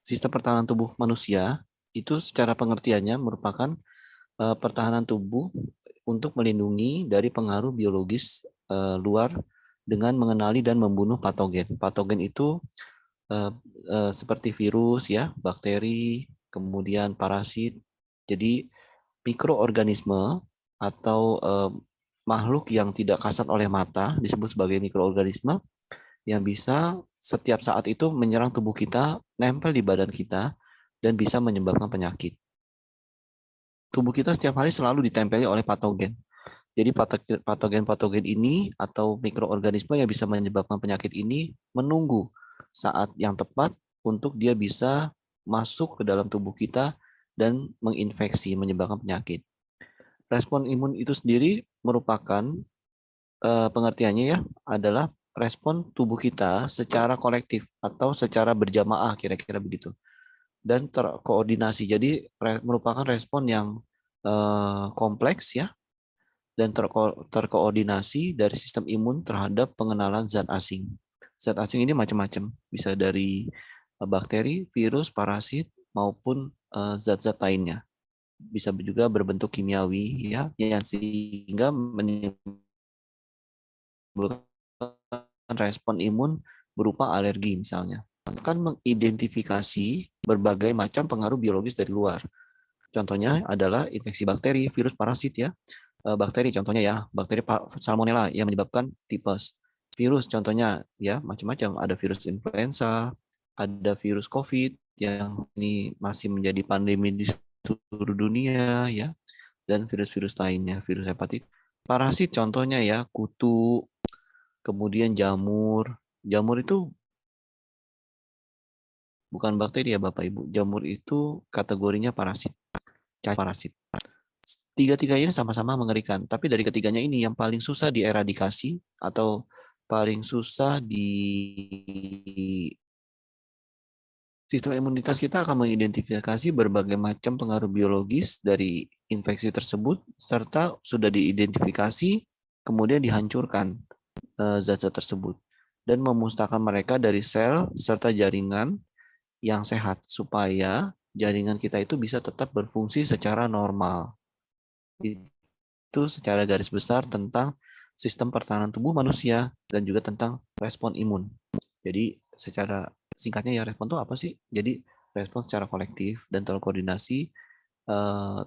sistem pertahanan tubuh manusia itu secara pengertiannya merupakan pertahanan tubuh untuk melindungi dari pengaruh biologis luar dengan mengenali dan membunuh patogen. Patogen itu seperti virus, ya, bakteri, kemudian parasit. Jadi mikroorganisme atau makhluk yang tidak kasat oleh mata disebut sebagai mikroorganisme yang bisa setiap saat itu menyerang tubuh kita, nempel di badan kita, dan bisa menyebabkan penyakit. Tubuh kita setiap hari selalu ditempeli oleh patogen. Jadi patogen-patogen ini atau mikroorganisme yang bisa menyebabkan penyakit ini menunggu saat yang tepat untuk dia bisa masuk ke dalam tubuh kita dan menginfeksi, menyebabkan penyakit. Respon imun itu sendiri merupakan pengertiannya ya adalah respon tubuh kita secara kolektif atau secara berjamaah, kira-kira begitu, dan terkoordinasi. Jadi merupakan respon yang kompleks ya, dan terkoordinasi dari sistem imun terhadap pengenalan zat asing. Zat asing ini macam-macam, bisa dari bakteri, virus, parasit, maupun zat-zat lainnya. Bisa juga berbentuk kimiawi ya, yang sehingga menimbulkan respon imun berupa alergi misalnya. Akan mengidentifikasi berbagai macam pengaruh biologis dari luar. Contohnya adalah infeksi bakteri, virus, parasit ya. Bakteri contohnya ya, bakteri salmonella yang menyebabkan tipes. Virus contohnya ya macam-macam, ada virus influenza, ada virus COVID yang ini masih menjadi pandemi di seluruh dunia ya, dan virus-virus lainnya, virus hepatitis. Parasit contohnya ya, kutu, kemudian jamur. Jamur itu bukan bakteri ya Bapak Ibu. Jamur itu kategorinya parasit, parasit. Tiga-tiganya ini sama-sama mengerikan, tapi dari ketiganya ini yang paling susah dieradikasi atau paling susah di sistem imunitas kita akan mengidentifikasi berbagai macam pengaruh biologis dari infeksi tersebut, serta sudah diidentifikasi, kemudian dihancurkan zat-zat tersebut, dan memusnahkan mereka dari sel serta jaringan yang sehat, supaya jaringan kita itu bisa tetap berfungsi secara normal. Itu secara garis besar tentang sistem pertahanan tubuh manusia dan juga tentang respon imun. Jadi secara singkatnya ya, respon itu apa sih? Jadi respon secara kolektif dan terkoordinasi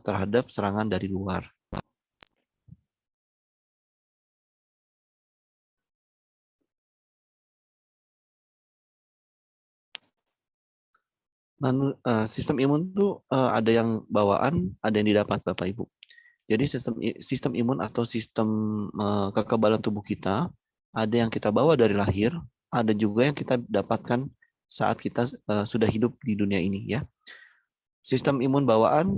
terhadap serangan dari luar. Sistem imun tuh ada yang bawaan, ada yang didapat Bapak Ibu. Jadi sistem imun atau sistem kekebalan tubuh kita ada yang kita bawa dari lahir, ada juga yang kita dapatkan saat kita sudah hidup di dunia ini ya. Sistem imun bawaan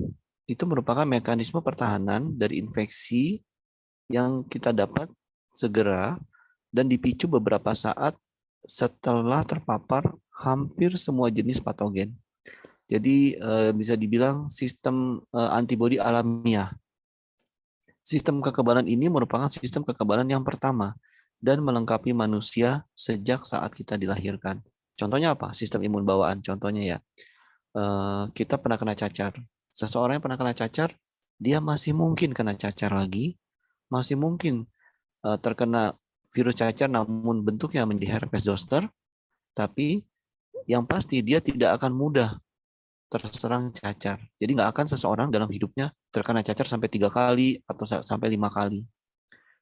itu merupakan mekanisme pertahanan dari infeksi yang kita dapat segera dan dipicu beberapa saat setelah terpapar hampir semua jenis patogen. Jadi bisa dibilang sistem antibodi alamiah. Sistem kekebalan ini merupakan sistem kekebalan yang pertama dan melengkapi manusia sejak saat kita dilahirkan. Contohnya apa? Sistem imun bawaan. Contohnya ya, kita pernah kena cacar. Seseorang yang pernah kena cacar, dia masih mungkin kena cacar lagi, masih mungkin terkena virus cacar namun bentuknya menjadi herpes zoster, tapi yang pasti dia tidak akan mudah terserang cacar. Jadi nggak akan seseorang dalam hidupnya terkena cacar sampai 3 kali atau sampai 5 kali.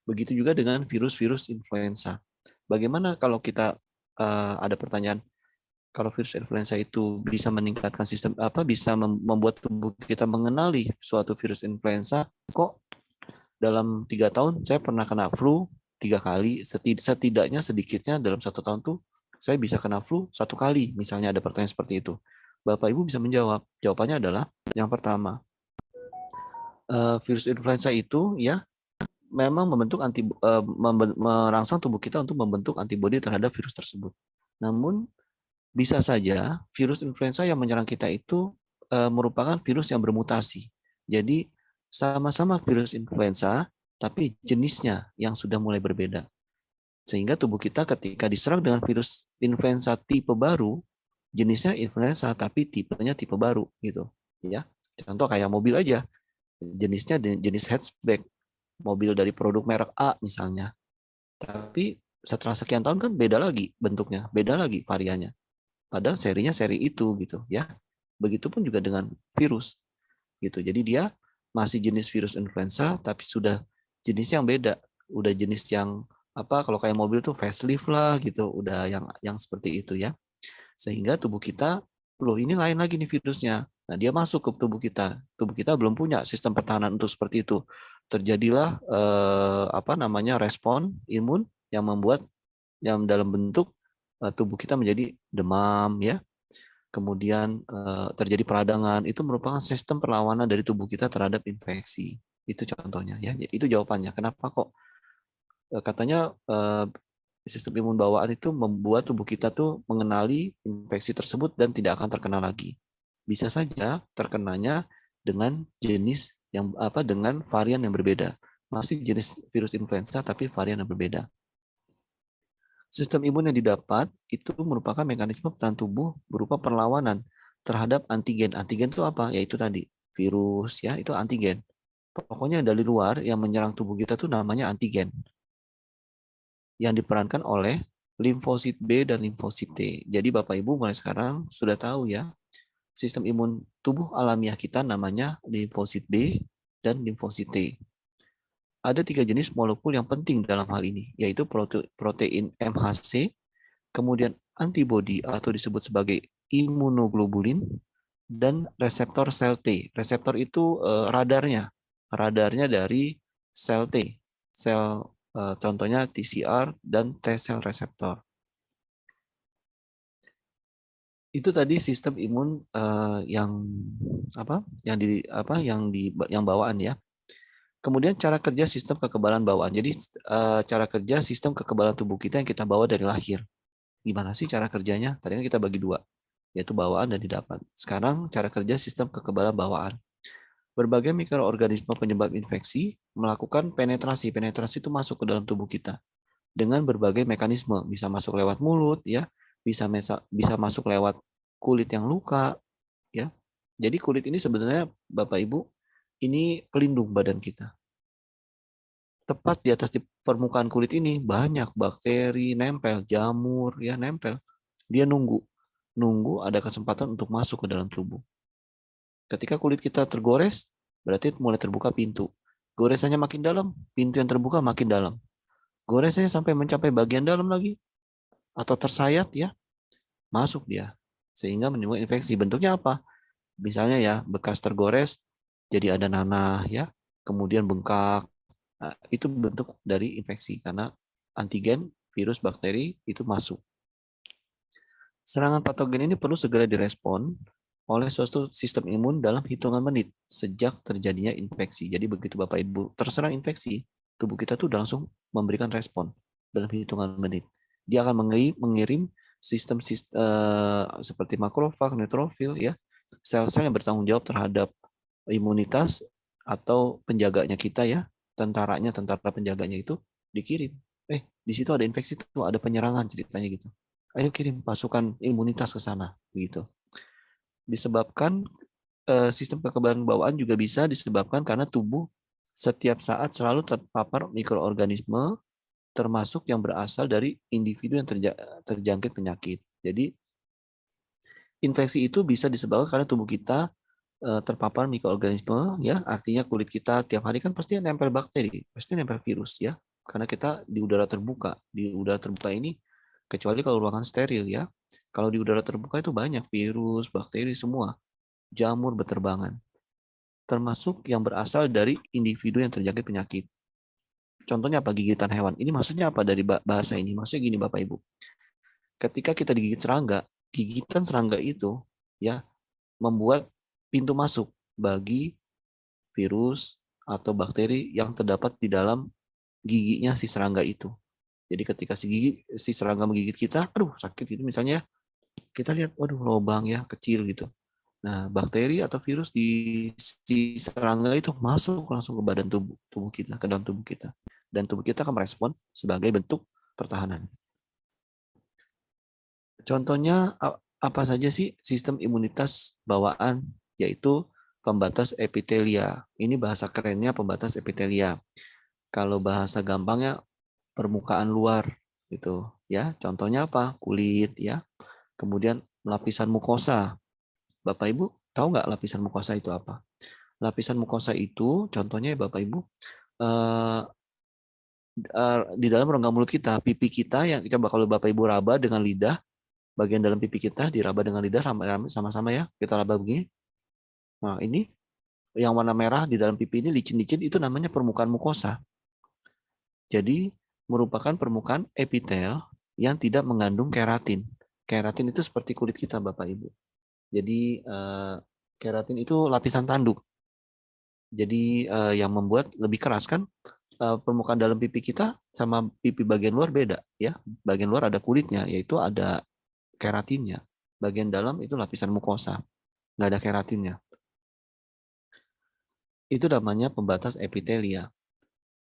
Begitu juga dengan virus-virus influenza. Bagaimana kalau kita ada pertanyaan, kalau virus influenza itu bisa meningkatkan sistem bisa membuat tubuh kita mengenali suatu virus influenza, kok dalam 3 tahun saya pernah kena flu 3 kali, setidaknya sedikitnya dalam 1 tahun tuh saya bisa kena flu 1 kali, misalnya ada pertanyaan seperti itu. Bapak Ibu bisa menjawab. Jawabannya adalah yang pertama, virus influenza itu ya memang merangsang tubuh kita untuk membentuk antibodi terhadap virus tersebut. Namun bisa saja virus influenza yang menyerang kita itu merupakan virus yang bermutasi. Jadi sama-sama virus influenza, tapi jenisnya yang sudah mulai berbeda. Sehingga tubuh kita ketika diserang dengan virus influenza tipe baru, jenisnya influenza tapi tipenya tipe baru gitu ya. Contoh kayak mobil aja, jenisnya jenis hatchback, mobil dari produk merek A misalnya. Tapi setelah sekian tahun kan beda lagi bentuknya, beda lagi variannya. Padahal serinya seri itu gitu ya. Begitupun juga dengan virus gitu. Jadi dia masih jenis virus influenza tapi sudah jenis yang beda, udah jenis yang apa, kalau kayak mobil tuh facelift lah gitu, udah yang seperti itu ya. Sehingga tubuh kita, loh ini lain lagi nih virusnya. Nah, dia masuk ke tubuh kita. Tubuh kita belum punya sistem pertahanan untuk seperti itu. Terjadilah apa namanya respon imun yang membuat yang dalam bentuk tubuh kita menjadi demam ya. Kemudian terjadi peradangan, itu merupakan sistem perlawanan dari tubuh kita terhadap infeksi. Itu contohnya ya. Itu jawabannya. Kenapa kok katanya sistem imun bawaan itu membuat tubuh kita tuh mengenali infeksi tersebut dan tidak akan terkena lagi. Bisa saja terkenanya dengan jenis yang apa, dengan varian yang berbeda. Masih jenis virus influenza tapi varian yang berbeda. Sistem imun yang didapat itu merupakan mekanisme pertahanan tubuh berupa perlawanan terhadap antigen. Antigen itu apa? Yaitu tadi virus ya, itu antigen. Pokoknya dari luar yang menyerang tubuh kita tuh namanya antigen, yang diperankan oleh limfosit B dan limfosit T. Jadi Bapak Ibu mulai sekarang sudah tahu ya, sistem imun tubuh alamiah kita namanya limfosit B dan limfosit T. Ada 3 jenis molekul yang penting dalam hal ini, yaitu protein MHC, kemudian antibodi atau disebut sebagai imunoglobulin, dan reseptor sel T. Reseptor itu radarnya dari sel T, sel contohnya TCR dan T sel reseptor. Itu tadi sistem imun yang apa? Yang bawaan ya. Kemudian cara kerja sistem kekebalan bawaan. Jadi cara kerja sistem kekebalan tubuh kita yang kita bawa dari lahir. Gimana sih cara kerjanya? Tadi kan kita bagi 2, yaitu bawaan dan didapat. Sekarang cara kerja sistem kekebalan bawaan. Berbagai mikroorganisme penyebab infeksi melakukan penetrasi. Penetrasi itu masuk ke dalam tubuh kita dengan berbagai mekanisme. Bisa masuk lewat mulut, ya, bisa masuk lewat kulit yang luka, ya. Jadi kulit ini sebenarnya Bapak Ibu ini pelindung badan kita. Tepat di atas di permukaan kulit ini banyak bakteri nempel, jamur ya nempel. Dia nunggu ada kesempatan untuk masuk ke dalam tubuh. Ketika kulit kita tergores, berarti mulai terbuka pintu. Goresannya makin dalam, pintu yang terbuka makin dalam. Goresannya sampai mencapai bagian dalam lagi, atau tersayat ya, masuk dia. Sehingga menimbulkan infeksi. Bentuknya apa? Misalnya ya, bekas tergores, jadi ada nanah ya, kemudian bengkak. Nah, itu bentuk dari infeksi karena antigen, virus, bakteri itu masuk. Serangan patogen ini perlu segera direspon oleh suatu sistem imun dalam hitungan menit sejak terjadinya infeksi. Jadi begitu Bapak Ibu terserang infeksi, tubuh kita tuh langsung memberikan respon dalam hitungan menit. Dia akan mengirim sistem seperti makrofag, neutrofil ya, sel-sel yang bertanggung jawab terhadap imunitas atau penjaganya kita ya, tentara penjaganya itu dikirim. Di situ ada infeksi tuh, ada penyerangan ceritanya gitu. Ayo kirim pasukan imunitas ke sana gitu. Disebabkan sistem kekebalan bawaan juga bisa disebabkan karena tubuh setiap saat selalu terpapar mikroorganisme termasuk yang berasal dari individu yang terjangkit penyakit. Jadi infeksi itu bisa disebabkan karena tubuh kita terpapar mikroorganisme ya, artinya kulit kita tiap hari kan pasti nempel bakteri, pasti nempel virus ya. Karena kita di udara terbuka. Di udara terbuka ini kecuali kalau ruangan steril ya. Kalau di udara terbuka itu banyak virus, bakteri semua, jamur berterbangan. Termasuk yang berasal dari individu yang terjangkit penyakit. Contohnya apa? Gigitan hewan. Ini maksudnya apa dari bahasa ini? Maksudnya gini Bapak Ibu. Ketika kita digigit serangga, gigitan serangga itu ya membuat pintu masuk bagi virus atau bakteri yang terdapat di dalam giginya si serangga itu. Jadi ketika si serangga menggigit kita, aduh sakit gitu misalnya, kita lihat, waduh lubang ya kecil gitu. Nah bakteri atau virus di si serangga itu masuk langsung ke badan tubuh kita, ke dalam tubuh kita, dan tubuh kita akan merespon sebagai bentuk pertahanan. Contohnya apa saja sih sistem imunitas bawaan? Yaitu pembatas epitelia. Ini bahasa kerennya pembatas epitelia. Kalau bahasa gampangnya permukaan luar gitu ya. Contohnya apa? Kulit ya. Kemudian lapisan mukosa. Bapak Ibu tahu nggak lapisan mukosa itu apa? Lapisan mukosa itu contohnya ya Bapak Ibu eh, di dalam rongga mulut kita, pipi kita yang coba kalau Bapak Ibu raba dengan lidah, bagian dalam pipi kita diraba dengan lidah sama-sama ya. Kita raba begini. Nah, ini yang warna merah di dalam pipi ini licin-licin itu namanya permukaan mukosa. Jadi merupakan permukaan epitel yang tidak mengandung keratin. Keratin itu seperti kulit kita Bapak Ibu. Jadi keratin itu lapisan tanduk. Jadi yang membuat lebih keras kan permukaan dalam pipi kita sama pipi bagian luar beda ya. Bagian luar ada kulitnya, yaitu ada keratinnya. Bagian dalam itu lapisan mukosa, nggak ada keratinnya. Itu namanya pembatas epitelia.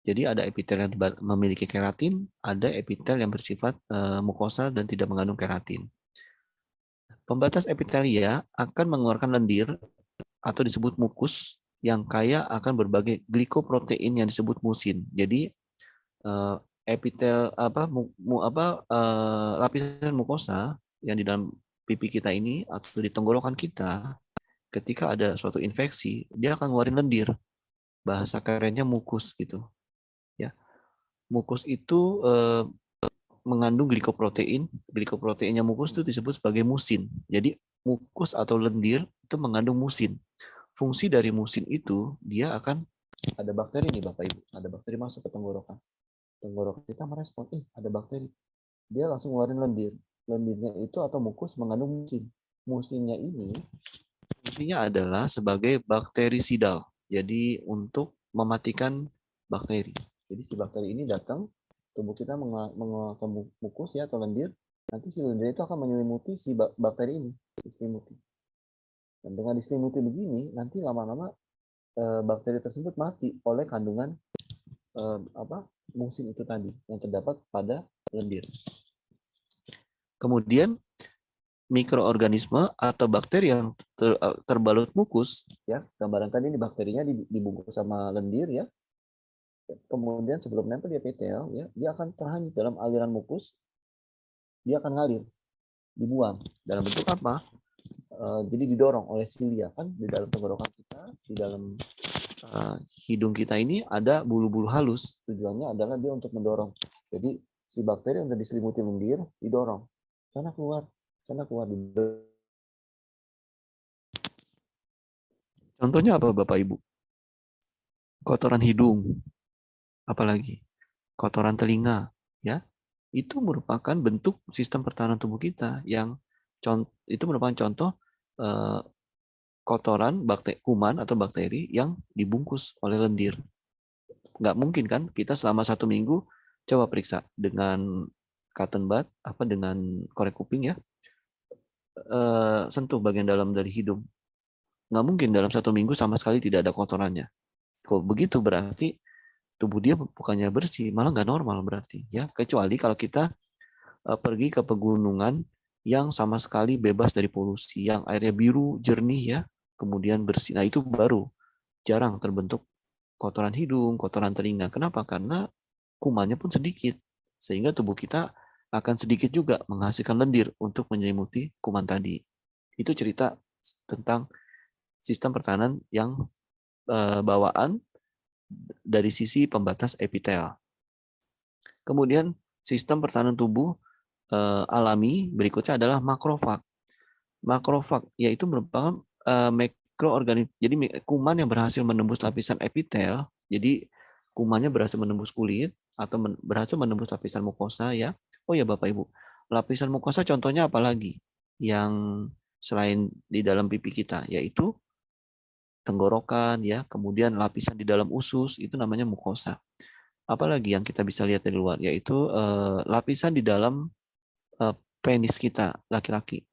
Jadi ada epitel yang memiliki keratin, ada epitel yang bersifat mukosa dan tidak mengandung keratin. Pembatas epitelia akan mengeluarkan lendir atau disebut mukus yang kaya akan berbagai glikoprotein yang disebut musin. Jadi epitel lapisan mukosa yang di dalam pipi kita ini atau di tenggorokan kita, ketika ada suatu infeksi, dia akan ngeluarin lendir. Bahasa kerennya mukus gitu. Ya, mukus itu mengandung glikoprotein. Glikoproteinnya mukus itu disebut sebagai musin. Jadi mukus atau lendir itu mengandung musin. Fungsi dari musin itu dia akan ada bakteri nih Bapak Ibu. Ada bakteri masuk ke tenggorokan. Tenggorokan kita merespon, ada bakteri. Dia langsung ngeluarin lendir. Lendirnya itu atau mukus mengandung musin. Musinnya ini fungsinya adalah sebagai bakterisidal. Jadi untuk mematikan bakteri. Jadi si bakteri ini datang, tubuh kita mengeluarkan mukus ya atau lendir, nanti si lendir itu akan menyelimuti si bakteri ini, diselimuti. Dan dengan diselimuti begini, nanti lama-lama bakteri tersebut mati oleh kandungan musin itu tadi yang terdapat pada lendir. Kemudian mikroorganisme atau bakteri yang terbalut mukus, ya gambaran tadi ini bakterinya dibungkus sama lendir ya. Kemudian sebelum nempel di epitel, ya dia akan terhanyut dalam aliran mukus, dia akan ngalir, dibuang dalam bentuk apa? Jadi didorong oleh silia kan di dalam tenggorokan kita, di dalam hidung kita ini ada bulu-bulu halus. Tujuannya adalah dia untuk mendorong. Jadi si bakteri yang diselimuti lendir didorong, sana keluar. Contohnya apa Bapak Ibu? Kotoran hidung, apalagi kotoran telinga, ya. Itu merupakan bentuk sistem pertahanan tubuh kita yang itu merupakan contoh kotoran kuman atau bakteri yang dibungkus oleh lendir. Nggak mungkin kan kita selama 1 minggu coba periksa dengan cotton bud dengan korek kuping ya, sentuh bagian dalam dari hidung. Nggak mungkin dalam 1 minggu sama sekali tidak ada kotorannya. Kok begitu berarti tubuh dia bukannya bersih, malah nggak normal berarti ya. Kecuali kalau kita pergi ke pegunungan yang sama sekali bebas dari polusi, yang airnya biru jernih ya, kemudian bersih. Nah itu baru jarang terbentuk kotoran hidung, kotoran telinga. Kenapa? Karena kumannya pun sedikit, sehingga tubuh kita akan sedikit juga menghasilkan lendir untuk menyelimuti kuman tadi. Itu cerita tentang sistem pertahanan yang bawaan dari sisi pembatas epitel. Kemudian sistem pertahanan tubuh alami berikutnya adalah makrofag. Makrofag yaitu merupakan mikroorganisme. Jadi kuman yang berhasil menembus lapisan epitel. Jadi kumannya berhasil menembus kulit atau berhasil menembus lapisan mukosa ya. Oh ya Bapak Ibu, lapisan mukosa contohnya apa lagi yang selain di dalam pipi kita, yaitu tenggorokan ya, kemudian lapisan di dalam usus itu namanya mukosa. Apalagi yang kita bisa lihat dari luar, yaitu lapisan di dalam penis kita laki-laki.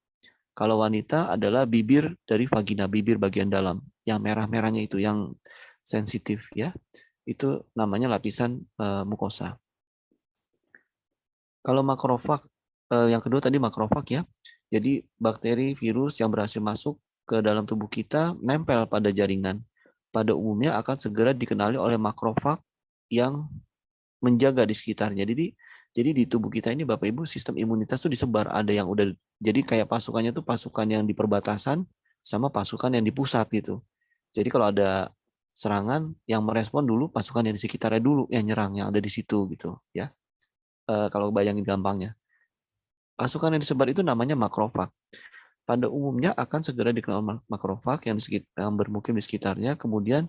Kalau wanita adalah bibir dari vagina, bibir bagian dalam, yang merah-merahnya itu yang sensitif ya, itu namanya lapisan mukosa. Kalau makrofag yang kedua tadi makrofag ya. Jadi bakteri, virus yang berhasil masuk ke dalam tubuh kita nempel pada jaringan. Pada umumnya akan segera dikenali oleh makrofag yang menjaga di sekitarnya. Jadi di tubuh kita ini Bapak Ibu sistem imunitas tuh disebar. Ada yang udah jadi kayak pasukannya tuh pasukan yang di perbatasan sama pasukan yang di pusat gitu. Jadi kalau ada serangan yang merespon dulu pasukan yang di sekitarnya dulu yang nyerang yang ada di situ gitu ya. Kalau bayangin gampangnya. Pasukan yang disebar itu namanya makrofag. Pada umumnya akan segera dikenal makrofag yang bermukim di sekitarnya, kemudian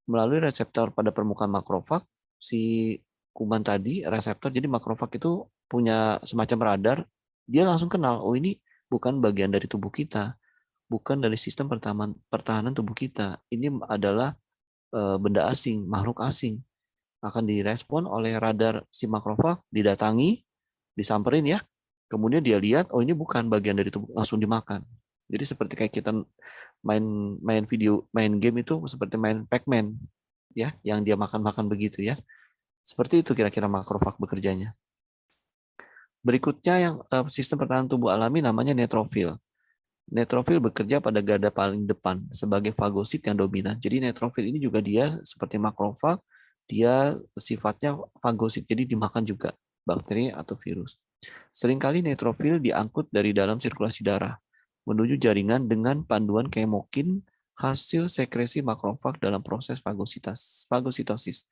melalui reseptor pada permukaan makrofag, si kuman tadi, reseptor, jadi makrofag itu punya semacam radar, dia langsung kenal, oh ini bukan bagian dari tubuh kita, bukan dari sistem pertahanan tubuh kita, ini adalah benda asing, makhluk asing, akan direspon oleh radar si makrofag, didatangi, disamperin ya, kemudian dia lihat, oh ini bukan bagian dari tubuh, langsung dimakan. Jadi seperti kayak kita main game itu seperti main Pac-Man, ya, yang dia makan-makan begitu ya. Seperti itu kira-kira makrofag bekerjanya. Berikutnya yang sistem pertahanan tubuh alami namanya neutrofil. Neutrofil bekerja pada garda paling depan sebagai fagosit yang dominan. Jadi neutrofil ini juga dia seperti makrofag, dia sifatnya fagosit, jadi dimakan juga bakteri atau virus. Seringkali neutrofil diangkut dari dalam sirkulasi darah menuju jaringan dengan panduan kemokin hasil sekresi makrofag dalam proses fagositosis.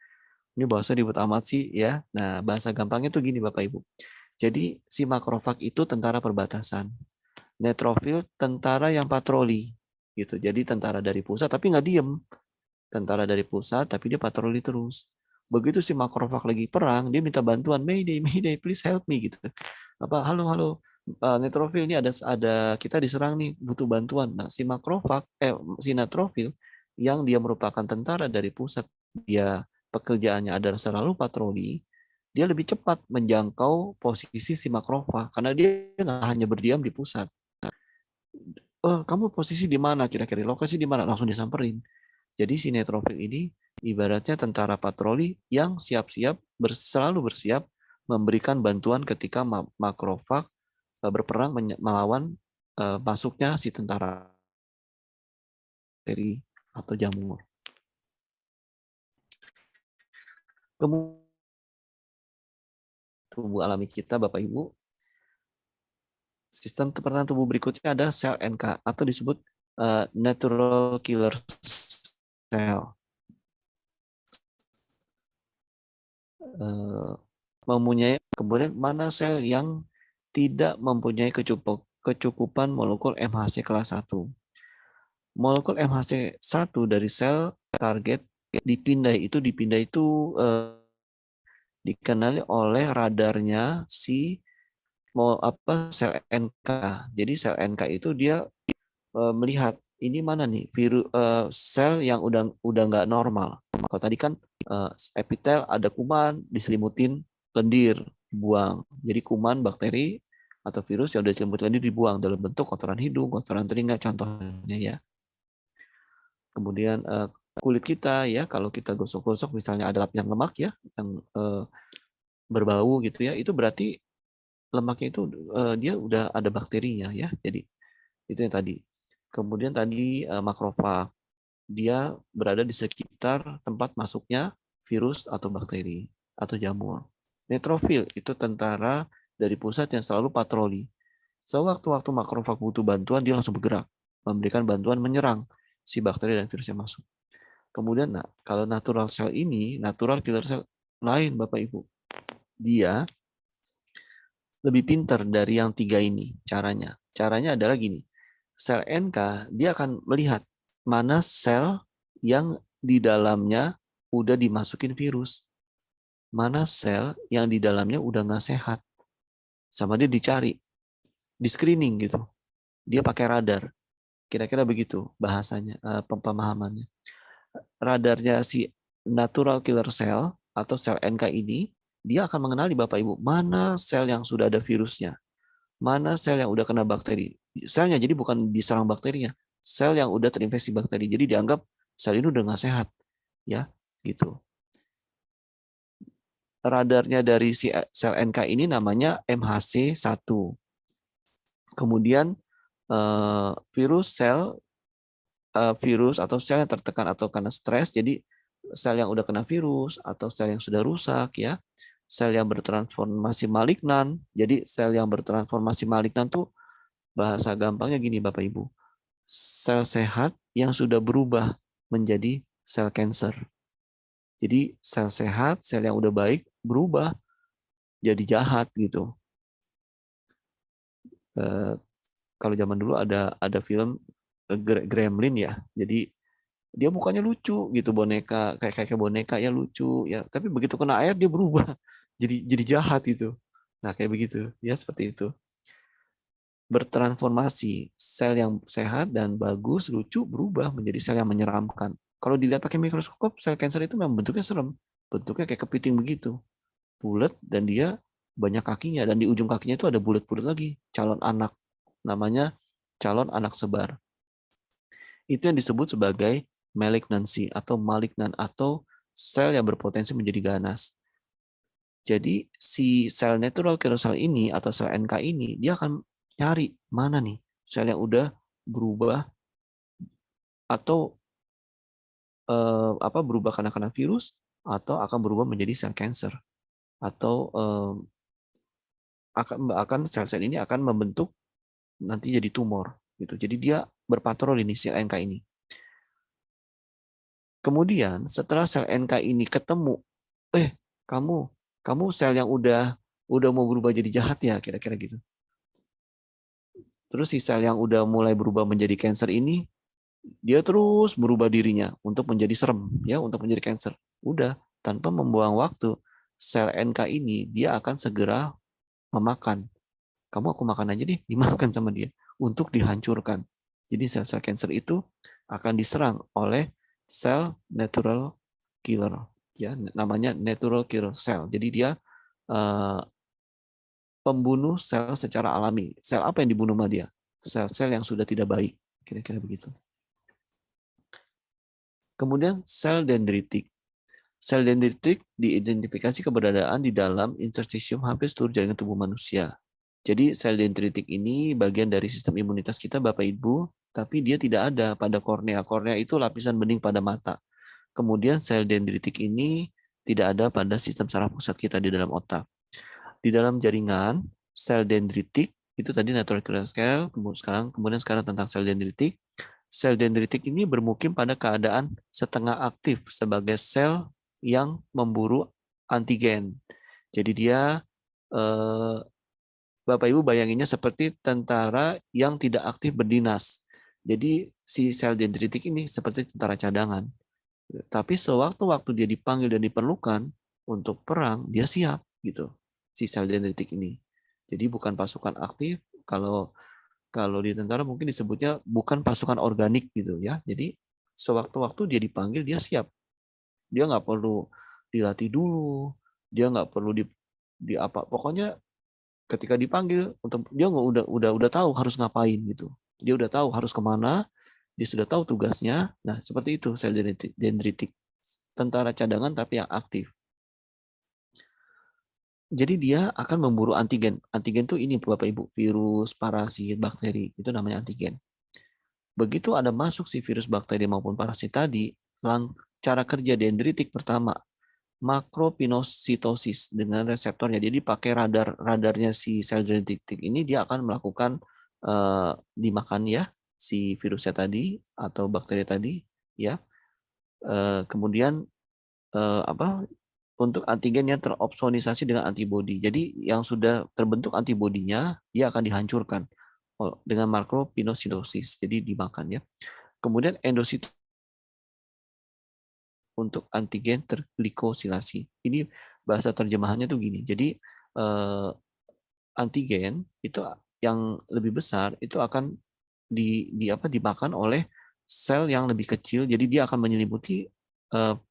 Ini bahasa ribet amat sih ya. Nah, bahasa gampangnya tuh gini Bapak Ibu. Jadi si makrofag itu tentara perbatasan. Neutrofil tentara yang patroli gitu. Jadi tentara dari pusat tapi nggak diem. Tentara dari pusat tapi dia patroli terus. Begitu si makrofag lagi perang, dia minta bantuan, Mayday, Mayday, please help me gitu. Apa, halo, halo, neutrofil ini ada kita diserang nih, butuh bantuan. Nah, si neutrofil yang dia merupakan tentara dari pusat, dia pekerjaannya adalah selalu patroli, dia lebih cepat menjangkau posisi si makrofag karena dia nggak hanya berdiam di pusat. Kamu posisi di mana kira-kira, lokasi di mana, langsung disamperin. Jadi si neutrofil ini ibaratnya tentara patroli yang selalu bersiap memberikan bantuan ketika makrofag berperang melawan masuknya si tentara bakteri atau jamur. Kemudian tubuh alami kita Bapak Ibu, sistem pertahanan tubuh berikutnya ada sel NK atau disebut natural killer cell. Mempunyai kemudian mana sel yang tidak mempunyai kecukupan molekul MHC kelas 1. Molekul MHC1 dari sel target dipindai itu dikenali oleh radarnya si sel NK. Jadi sel NK itu dia melihat ini mana nih sel yang udah nggak normal. Kalau tadi kan epitel ada kuman diselimutin lendir dibuang. Jadi kuman bakteri atau virus yang udah diselimutin lendir dibuang dalam bentuk kotoran hidung, kotoran telinga contohnya ya. Kemudian kulit kita ya, kalau kita gosok-gosok misalnya ada lapisan lemak ya yang berbau gitu ya, itu berarti lemaknya itu dia udah ada bakterinya ya. Jadi itu yang tadi. Kemudian tadi makrofag, dia berada di sekitar tempat masuknya virus atau bakteri atau jamur. Neutrofil itu tentara dari pusat yang selalu patroli. Sewaktu-waktu makrofag butuh bantuan, dia langsung bergerak, memberikan bantuan menyerang si bakteri dan virus yang masuk. Kemudian, kalau natural cell ini, natural killer cell lain, Bapak Ibu. Dia lebih pintar dari yang tiga ini caranya. Caranya adalah gini, sel NK, dia akan melihat mana sel yang di dalamnya udah dimasukin virus. Mana sel yang di dalamnya udah nggak sehat. Sama dia dicari, di screening gitu. Dia pakai radar. Kira-kira begitu bahasanya, pemahamannya. Radarnya si natural killer cell atau sel NK ini, dia akan mengenali Bapak Ibu, mana sel yang sudah ada virusnya, mana sel yang udah kena bakteri. Selnya jadi bukan diserang bakterinya, sel yang udah terinfeksi bakteri. Jadi dianggap sel ini udah nggak sehat, ya, gitu. radarnya dari si sel NK ini namanya MHC1. Kemudian virus atau sel yang tertekan atau karena stres, jadi sel yang udah kena virus atau sel yang sudah rusak ya, sel yang bertransformasi malignan. Jadi sel yang bertransformasi malignan tuh bahasa gampangnya gini Bapak Ibu, sel sehat yang sudah berubah menjadi sel cancer. Jadi sel sehat, sel yang udah baik berubah jadi jahat gitu. Kalau zaman dulu ada film Gremlin ya. Jadi dia mukanya lucu gitu, boneka kayak boneka ya lucu ya. Tapi begitu kena air dia berubah jadi jahat gitu. Nah kayak begitu ya, seperti itu. Bertransformasi, sel yang sehat dan bagus lucu berubah menjadi sel yang menyeramkan. Kalau dilihat pakai mikroskop, sel kanker itu memang bentuknya serem, bentuknya kayak kepiting begitu, bulat, dan dia banyak kakinya, dan di ujung kakinya itu ada bulat-bulat lagi, calon anak, namanya calon anak sebar. Itu yang disebut sebagai malignancy atau malignan atau sel yang berpotensi menjadi ganas. Jadi si sel natural killer cell ini atau sel NK ini dia akan nyari mana nih sel yang udah berubah atau berubah karena virus atau akan berubah menjadi sel cancer atau akan sel-sel ini akan membentuk nanti jadi tumor gitu. Jadi dia berpatroli nih sel NK ini. Kemudian setelah sel NK ini ketemu, kamu kamu sel yang udah mau berubah jadi jahat ya, kira-kira gitu. Terus si sel yang udah mulai berubah menjadi cancer ini, dia terus berubah dirinya untuk menjadi serem ya, untuk menjadi cancer. Udah tanpa membuang waktu, sel NK ini dia akan segera memakan. Kamu aku makan aja deh, dimakan sama dia untuk dihancurkan. Jadi sel-sel cancer itu akan diserang oleh sel natural killer ya, namanya natural killer cell. Jadi dia pembunuh sel secara alami. Sel apa yang dibunuh sama dia? Sel-sel yang sudah tidak baik. Kira-kira begitu. Kemudian sel dendritik. Sel dendritik diidentifikasi keberadaan di dalam interstisium hampir seluruh jaringan tubuh manusia. Jadi sel dendritik ini bagian dari sistem imunitas kita Bapak Ibu, tapi dia tidak ada pada kornea. Kornea itu lapisan bening pada mata. Kemudian sel dendritik ini tidak ada pada sistem saraf pusat kita di dalam otak. Di dalam jaringan sel dendritik itu tadi natural killer cell, kemudian sekarang tentang sel dendritik. Sel dendritik ini bermukim pada keadaan setengah aktif sebagai sel yang memburu antigen. Jadi dia Bapak Ibu bayanginnya seperti tentara yang tidak aktif berdinas. Jadi si sel dendritik ini seperti tentara cadangan. Tapi sewaktu-waktu dia dipanggil dan diperlukan untuk perang, dia siap gitu. Si sel dendritik ini. Jadi bukan pasukan aktif, kalau kalau di tentara mungkin disebutnya bukan pasukan organik gitu ya. Jadi sewaktu-waktu dia dipanggil dia siap. Dia nggak perlu dilatih dulu, dia nggak perlu di apa. Pokoknya ketika dipanggil untuk dia udah tahu harus ngapain gitu. Dia udah tahu harus kemana, dia sudah tahu tugasnya. Nah seperti itu sel dendritik, tentara cadangan tapi yang aktif. Jadi dia akan memburu antigen. Antigen tuh ini Bapak Ibu, virus, parasit, bakteri, itu namanya antigen. Begitu ada masuk si virus, bakteri maupun parasit tadi, cara kerja dendritik pertama, makropinositosis dengan reseptornya. Jadi pakai radarnya si sel dendritik ini dia akan melakukan dimakan ya si virusnya tadi atau bakteri tadi ya. Kemudian untuk antigen yang terobsonisasi dengan antibodi. Jadi yang sudah terbentuk antibodinya dia akan dihancurkan dengan makropinositosis. Jadi dimakan ya. Kemudian endositosis untuk antigen terglikosilasi. Ini bahasa terjemahannya tuh gini. Jadi antigen itu yang lebih besar itu akan dimakan oleh sel yang lebih kecil. Jadi dia akan menyelimuti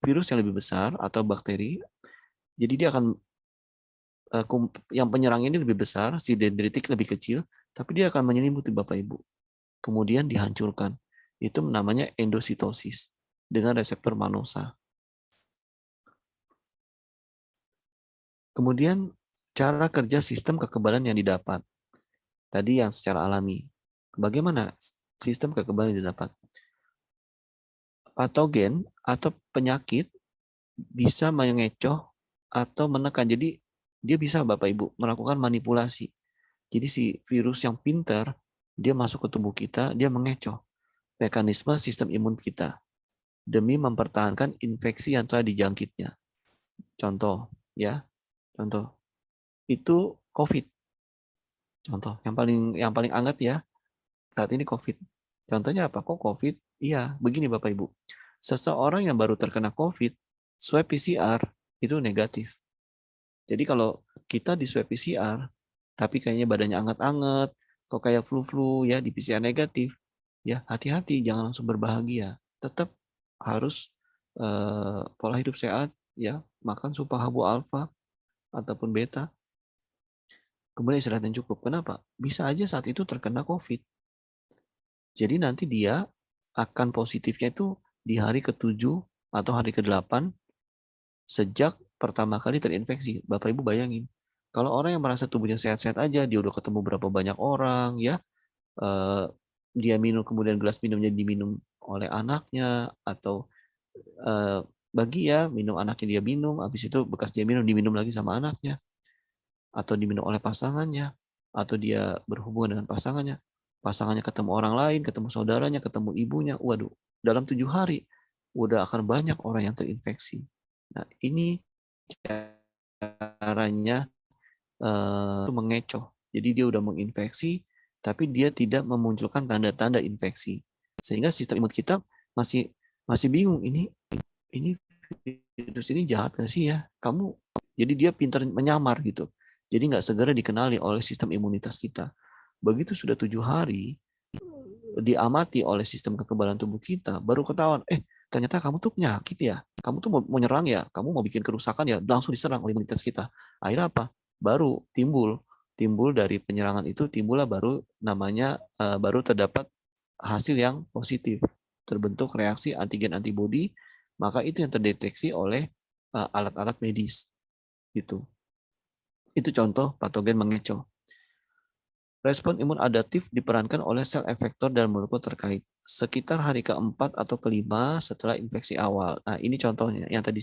virus yang lebih besar atau bakteri. Jadi dia akan yang penyerang ini lebih besar, si dendritik lebih kecil, tapi dia akan menyelimuti Bapak Ibu. Kemudian dihancurkan. Itu namanya endositosis dengan reseptor manosa. Kemudian cara kerja sistem kekebalan yang didapat. Tadi yang secara alami. Bagaimana sistem kekebalan yang didapat? Patogen atau penyakit bisa mengecoh atau menekan. Jadi dia bisa Bapak Ibu melakukan manipulasi. Jadi si virus yang pintar, dia masuk ke tubuh kita, dia mengecoh mekanisme sistem imun kita demi mempertahankan infeksi yang telah dijangkitnya. Contoh, ya, contoh itu COVID. Contoh yang paling hangat ya saat ini COVID. Contohnya apa? Kok COVID? Iya, begini Bapak Ibu. Seseorang yang baru terkena COVID, swab PCR itu negatif. Jadi kalau kita di swab PCR, tapi kayaknya badannya anget-anget, kok kayak flu-flu ya di PCR negatif, ya hati-hati, jangan langsung berbahagia. Tetap harus pola hidup sehat, ya makan super habu alfa ataupun beta, kemudian istirahat yang cukup. Kenapa? Bisa aja saat itu terkena COVID. Jadi nanti dia akan positifnya itu di hari ke-7 atau hari ke-8 sejak pertama kali terinfeksi. Bapak Ibu bayangin, kalau orang yang merasa tubuhnya sehat-sehat aja, dia udah ketemu berapa banyak orang, ya, eh, dia minum kemudian gelas minumnya diminum oleh anaknya atau bagi ya minum anaknya dia minum, habis itu bekas dia minum diminum lagi sama anaknya atau diminum oleh pasangannya atau dia berhubungan dengan pasangannya, pasangannya ketemu orang lain, ketemu saudaranya, ketemu ibunya, waduh, dalam 7 hari udah akan banyak orang yang terinfeksi. Nah ini caranya mengecoh. Jadi dia udah menginfeksi, tapi dia tidak memunculkan tanda-tanda infeksi. Sehingga sistem imun kita masih masih bingung, ini virus ini jahat nggak sih ya? Jadi dia pintar menyamar gitu. Jadi nggak segera dikenali oleh sistem imunitas kita. Begitu sudah 7 hari, diamati oleh sistem kekebalan tubuh kita, baru ketahuan, ternyata kamu tuh penyakit ya, kamu tuh mau nyerang ya, kamu mau bikin kerusakan ya, langsung diserang oleh imunitas kita. Akhirnya apa? Baru timbul dari penyerangan itu timbullah baru namanya baru terdapat hasil yang positif, terbentuk reaksi antigen antibodi, maka itu yang terdeteksi oleh alat-alat medis gitu. Itu contoh patogen mengecoh. Respon imun adaptif diperankan oleh sel efektor dan molekul terkait sekitar hari ke-4 atau ke-5 setelah infeksi awal. Nah, ini contohnya yang tadi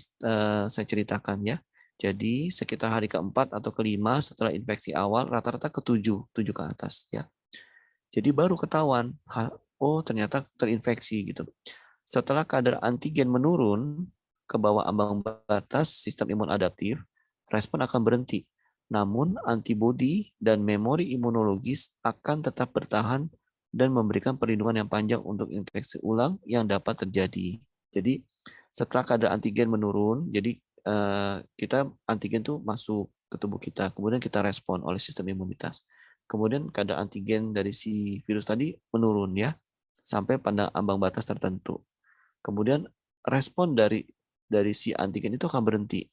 saya ceritakan ya. Jadi sekitar hari ke-4 atau ke-5 setelah infeksi awal, rata-rata ke-7, 7 ke atas ya. Jadi baru ketahuan, oh ternyata terinfeksi gitu. Setelah kadar antigen menurun ke bawah ambang batas sistem imun adaptif, respon akan berhenti. Namun antibodi dan memori imunologis akan tetap bertahan dan memberikan perlindungan yang panjang untuk infeksi ulang yang dapat terjadi. Jadi setelah kadar antigen menurun, jadi kita antigen tuh masuk ke tubuh kita, kemudian kita respon oleh sistem imunitas. Kemudian kadar antigen dari si virus tadi menurun ya, sampai pada ambang batas tertentu. Kemudian respon dari si antigen itu akan berhenti.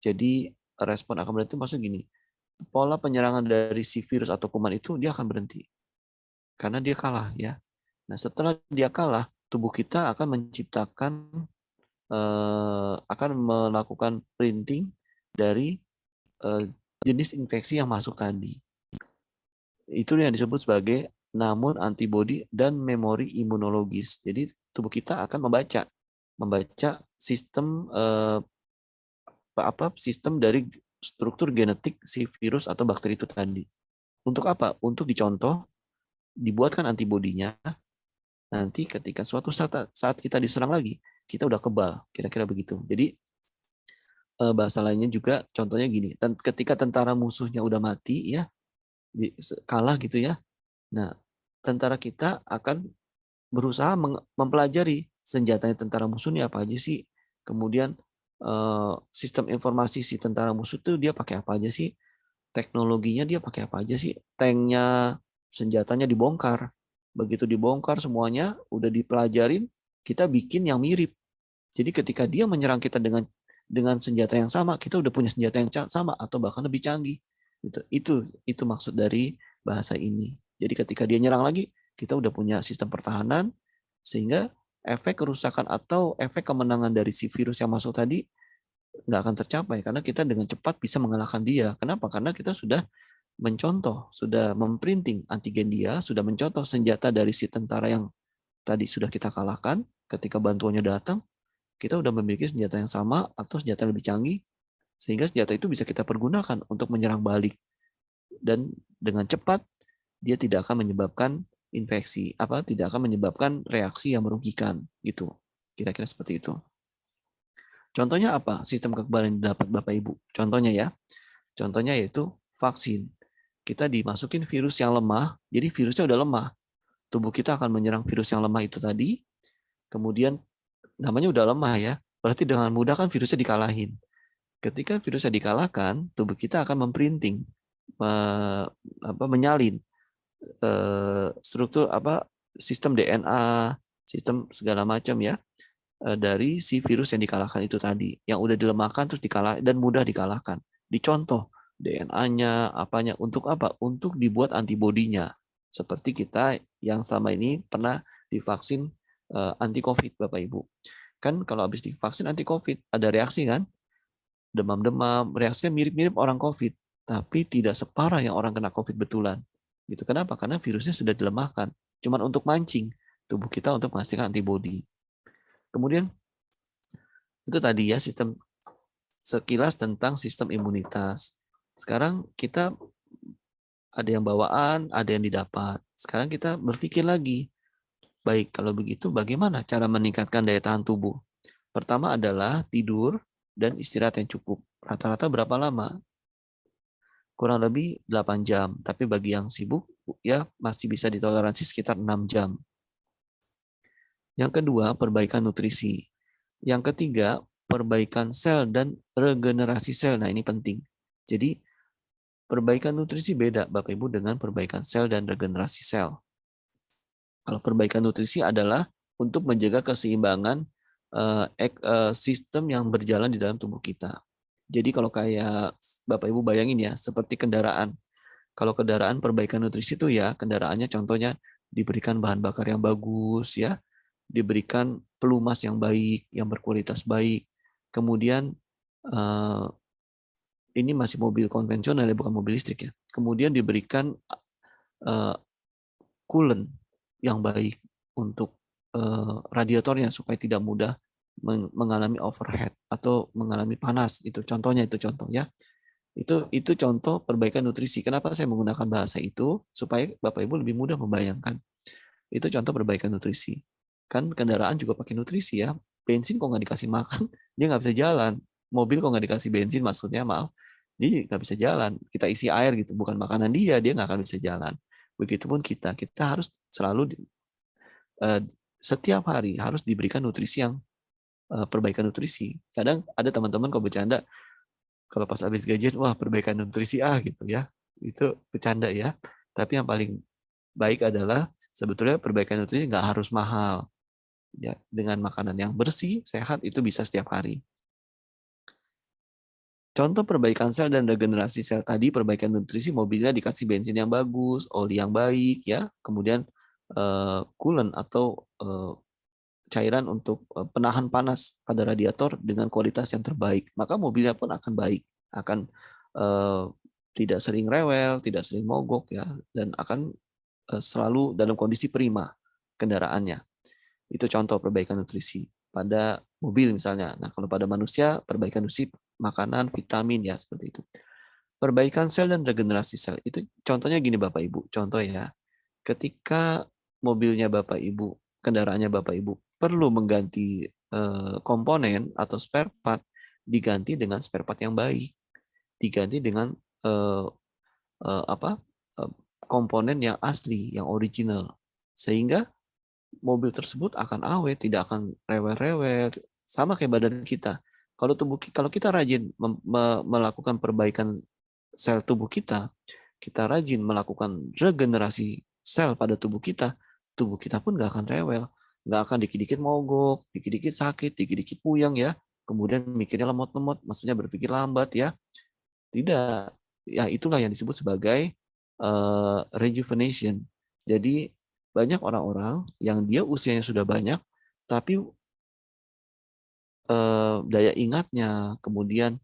Jadi respon akan berhenti maksud gini, pola penyerangan dari si virus atau kuman itu dia akan berhenti karena dia kalah ya. Nah setelah dia kalah, tubuh kita akan menciptakan akan melakukan printing dari jenis infeksi yang masuk tadi. Itu yang disebut sebagai namun antibodi dan memori imunologis. Jadi tubuh kita akan membaca sistem sistem dari struktur genetik si virus atau bakteri itu tadi. Untuk apa? Untuk dicontoh, dibuatkan antibodinya. Nanti ketika suatu saat kita diserang lagi, kita udah kebal, kira-kira begitu. Jadi bahasa lainnya juga contohnya gini, ketika tentara musuhnya udah mati ya, kalah gitu ya. Nah, tentara kita akan berusaha mempelajari senjatanya tentara musuh ini apa aja sih. Kemudian sistem informasi si tentara musuh itu dia pakai apa aja sih. Teknologinya dia pakai apa aja sih. Tanknya, senjatanya dibongkar. Begitu dibongkar semuanya, udah dipelajarin, kita bikin yang mirip. Jadi ketika dia menyerang kita dengan senjata yang sama, kita udah punya senjata yang sama atau bahkan lebih canggih. Itu maksud dari bahasa ini. Jadi ketika dia nyerang lagi, kita udah punya sistem pertahanan sehingga efek kerusakan atau efek kemenangan dari si virus yang masuk tadi nggak akan tercapai karena kita dengan cepat bisa mengalahkan dia. Kenapa? Karena kita sudah mencontoh, sudah memprinting antigen dia, sudah mencontoh senjata dari si tentara yang tadi sudah kita kalahkan. Ketika bantuannya datang, kita sudah memiliki senjata yang sama atau senjata lebih canggih, sehingga senjata itu bisa kita pergunakan untuk menyerang balik. Dan dengan cepat, dia tidak akan menyebabkan infeksi, tidak akan menyebabkan reaksi yang merugikan. Gitu. Kira-kira seperti itu. Contohnya apa? Sistem kekebalan yang didapat Bapak Ibu. Contohnya ya. Contohnya yaitu vaksin. Kita dimasukin virus yang lemah, jadi virusnya udah lemah. Tubuh kita akan menyerang virus yang lemah itu tadi, kemudian namanya udah lemah ya, berarti dengan mudah kan virusnya dikalahin. Ketika virusnya dikalahkan, tubuh kita akan memprinting, menyalin struktur sistem DNA, sistem segala macam ya, dari si virus yang dikalahkan itu tadi, yang udah dilemahkan terus dan mudah dikalahkan. Dicontoh DNA-nya, apanya, untuk apa? Untuk dibuat antibodinya. Seperti kita yang selama ini pernah divaksin anti COVID, Bapak Ibu. Kan kalau habis divaksin anti COVID, ada reaksi kan? Demam-demam, reaksinya mirip-mirip orang COVID, tapi tidak separah yang orang kena COVID betulan. Gitu. Kenapa? Karena virusnya sudah dilemahkan. Cuman untuk mancing tubuh kita untuk menghasilkan antibodi. Kemudian, itu tadi ya sistem sekilas tentang sistem imunitas. Sekarang kita ada yang bawaan, ada yang didapat. Sekarang kita berpikir lagi, baik kalau begitu bagaimana cara meningkatkan daya tahan tubuh? Pertama adalah tidur dan istirahat yang cukup. Rata-rata berapa lama? Kurang lebih 8 jam. Tapi bagi yang sibuk, ya masih bisa ditoleransi sekitar 6 jam. Yang kedua, perbaikan nutrisi. Yang ketiga, perbaikan sel dan regenerasi sel. Nah, ini penting. Jadi, perbaikan nutrisi beda, Bapak Ibu, dengan perbaikan sel dan regenerasi sel. Kalau perbaikan nutrisi adalah untuk menjaga keseimbangan sistem yang berjalan di dalam tubuh kita. Jadi kalau kayak Bapak Ibu bayangin ya, seperti kendaraan. Kalau kendaraan perbaikan nutrisi itu ya, kendaraannya contohnya diberikan bahan bakar yang bagus ya, diberikan pelumas yang baik, yang berkualitas baik. Kemudian ini masih mobil konvensional ya, bukan mobil listrik ya. Kemudian diberikan coolant yang baik untuk radiatornya supaya tidak mudah mengalami overheat atau mengalami panas. Itu contohnya, itu contoh ya. Itu contoh perbaikan nutrisi. Kenapa saya menggunakan bahasa itu? Supaya Bapak Ibu lebih mudah membayangkan. Itu contoh perbaikan nutrisi. Kan kendaraan juga pakai nutrisi ya. Bensin kok nggak dikasih makan, dia nggak bisa jalan. Mobil kok nggak dikasih bensin, maksudnya maaf, dia nggak bisa jalan. Kita isi air gitu, bukan makanan dia nggak akan bisa jalan. Begitupun kita harus selalu setiap hari harus diberikan nutrisi yang perbaikan nutrisi. Kadang ada teman-teman kok bercanda, kalau pas habis gajian, wah perbaikan nutrisi gitu ya. Itu bercanda ya. Tapi yang paling baik adalah sebetulnya perbaikan nutrisi nggak harus mahal. Ya, dengan makanan yang bersih, sehat, itu bisa setiap hari. Contoh perbaikan sel dan regenerasi sel tadi, perbaikan nutrisi, mobilnya dikasih bensin yang bagus, oli yang baik, ya, kemudian coolant atau cairan untuk penahan panas pada radiator dengan kualitas yang terbaik, maka mobilnya pun akan baik, akan tidak sering rewel, tidak sering mogok ya, dan akan selalu dalam kondisi prima kendaraannya. Itu contoh perbaikan nutrisi pada mobil misalnya. Nah, kalau pada manusia, perbaikan nutrisi makanan, vitamin ya seperti itu. Perbaikan sel dan regenerasi sel itu contohnya gini Bapak Ibu. Contoh ya, ketika mobilnya Bapak Ibu, kendaraannya Bapak Ibu perlu mengganti komponen atau spare part, diganti dengan spare part yang baik, diganti dengan komponen yang asli, yang original, sehingga mobil tersebut akan awet, tidak akan rewel-rewel, sama kayak badan kita. Kalau kita rajin melakukan perbaikan sel tubuh kita rajin melakukan regenerasi sel pada tubuh kita pun nggak akan rewel, nggak akan dikit-dikit mogok, dikit-dikit sakit, dikit-dikit puyeng ya, kemudian mikirnya lemot-lemot, maksudnya berpikir lambat ya. Tidak, ya itulah yang disebut sebagai rejuvenation. Jadi banyak orang-orang yang dia usianya sudah banyak, tapi daya ingatnya, kemudian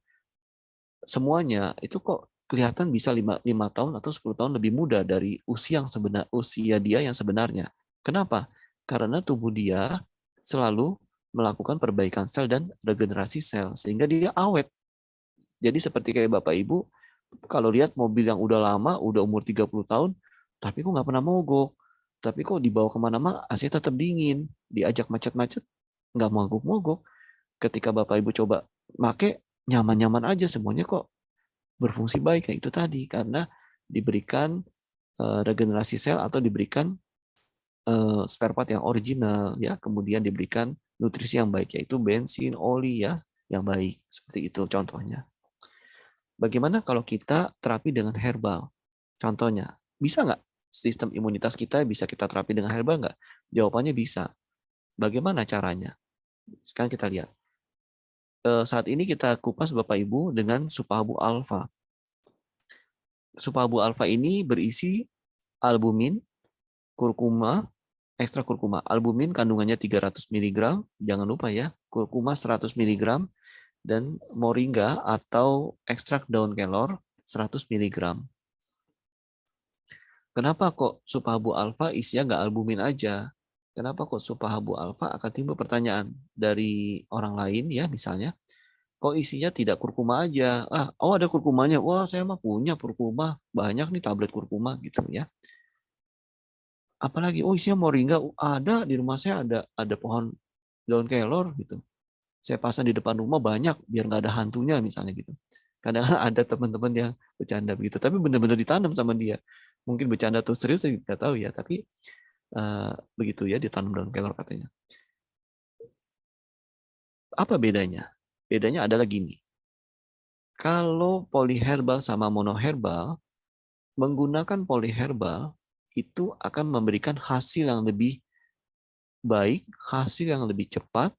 semuanya itu kok kelihatan bisa 5 tahun atau 10 tahun lebih muda dari usia dia yang sebenarnya. Kenapa? Karena tubuh dia selalu melakukan perbaikan sel dan regenerasi sel sehingga dia awet. Jadi seperti kayak Bapak Ibu kalau lihat mobil yang udah lama, udah umur 30 tahun, tapi kok nggak pernah mogok. Tapi kok dibawa kemana-mana AC tetap dingin. Diajak macet-macet, nggak mogok-mogok. Ketika Bapak Ibu coba make, nyaman-nyaman aja semuanya kok berfungsi baik. Kayak itu tadi, karena diberikan regenerasi sel atau diberikan spare part yang original, ya, kemudian diberikan nutrisi yang baik, yaitu bensin, oli, ya, yang baik. Seperti itu contohnya. Bagaimana kalau kita terapi dengan herbal? Contohnya, bisa nggak sistem imunitas kita bisa kita terapi dengan herbal nggak? Jawabannya bisa. Bagaimana caranya? Sekarang kita lihat. Saat ini kita kupas Bapak Ibu dengan Supabu Alpha. Supabu Alpha ini berisi albumin, kurkuma, ekstra kurkuma. Albumin kandungannya 300 mg, jangan lupa ya, kurkuma 100 mg, dan moringa atau ekstrak daun kelor 100 mg. Kenapa kok Supabu Alpha isinya nggak albumin aja? Kenapa kok Supabu Alpha? Akan timbul pertanyaan dari orang lain ya, misalnya, kok isinya tidak kurkuma aja? Oh ada kurkumanya. Wah, saya mah punya kurkuma, banyak nih tablet kurkuma gitu ya. Apalagi, oh isinya moringa, ada di rumah saya ada pohon daun kelor gitu. Saya pasang di depan rumah banyak biar nggak ada hantunya misalnya gitu. Kadang-kadang ada teman-teman yang bercanda begitu, tapi benar-benar ditanam sama dia. Mungkin bercanda atau serius saya nggak tahu ya, tapi begitu ya, ditanam daun kelor katanya. Apa bedanya? Bedanya adalah gini. Kalau polyherbal sama monoherbal, menggunakan polyherbal itu akan memberikan hasil yang lebih baik, hasil yang lebih cepat,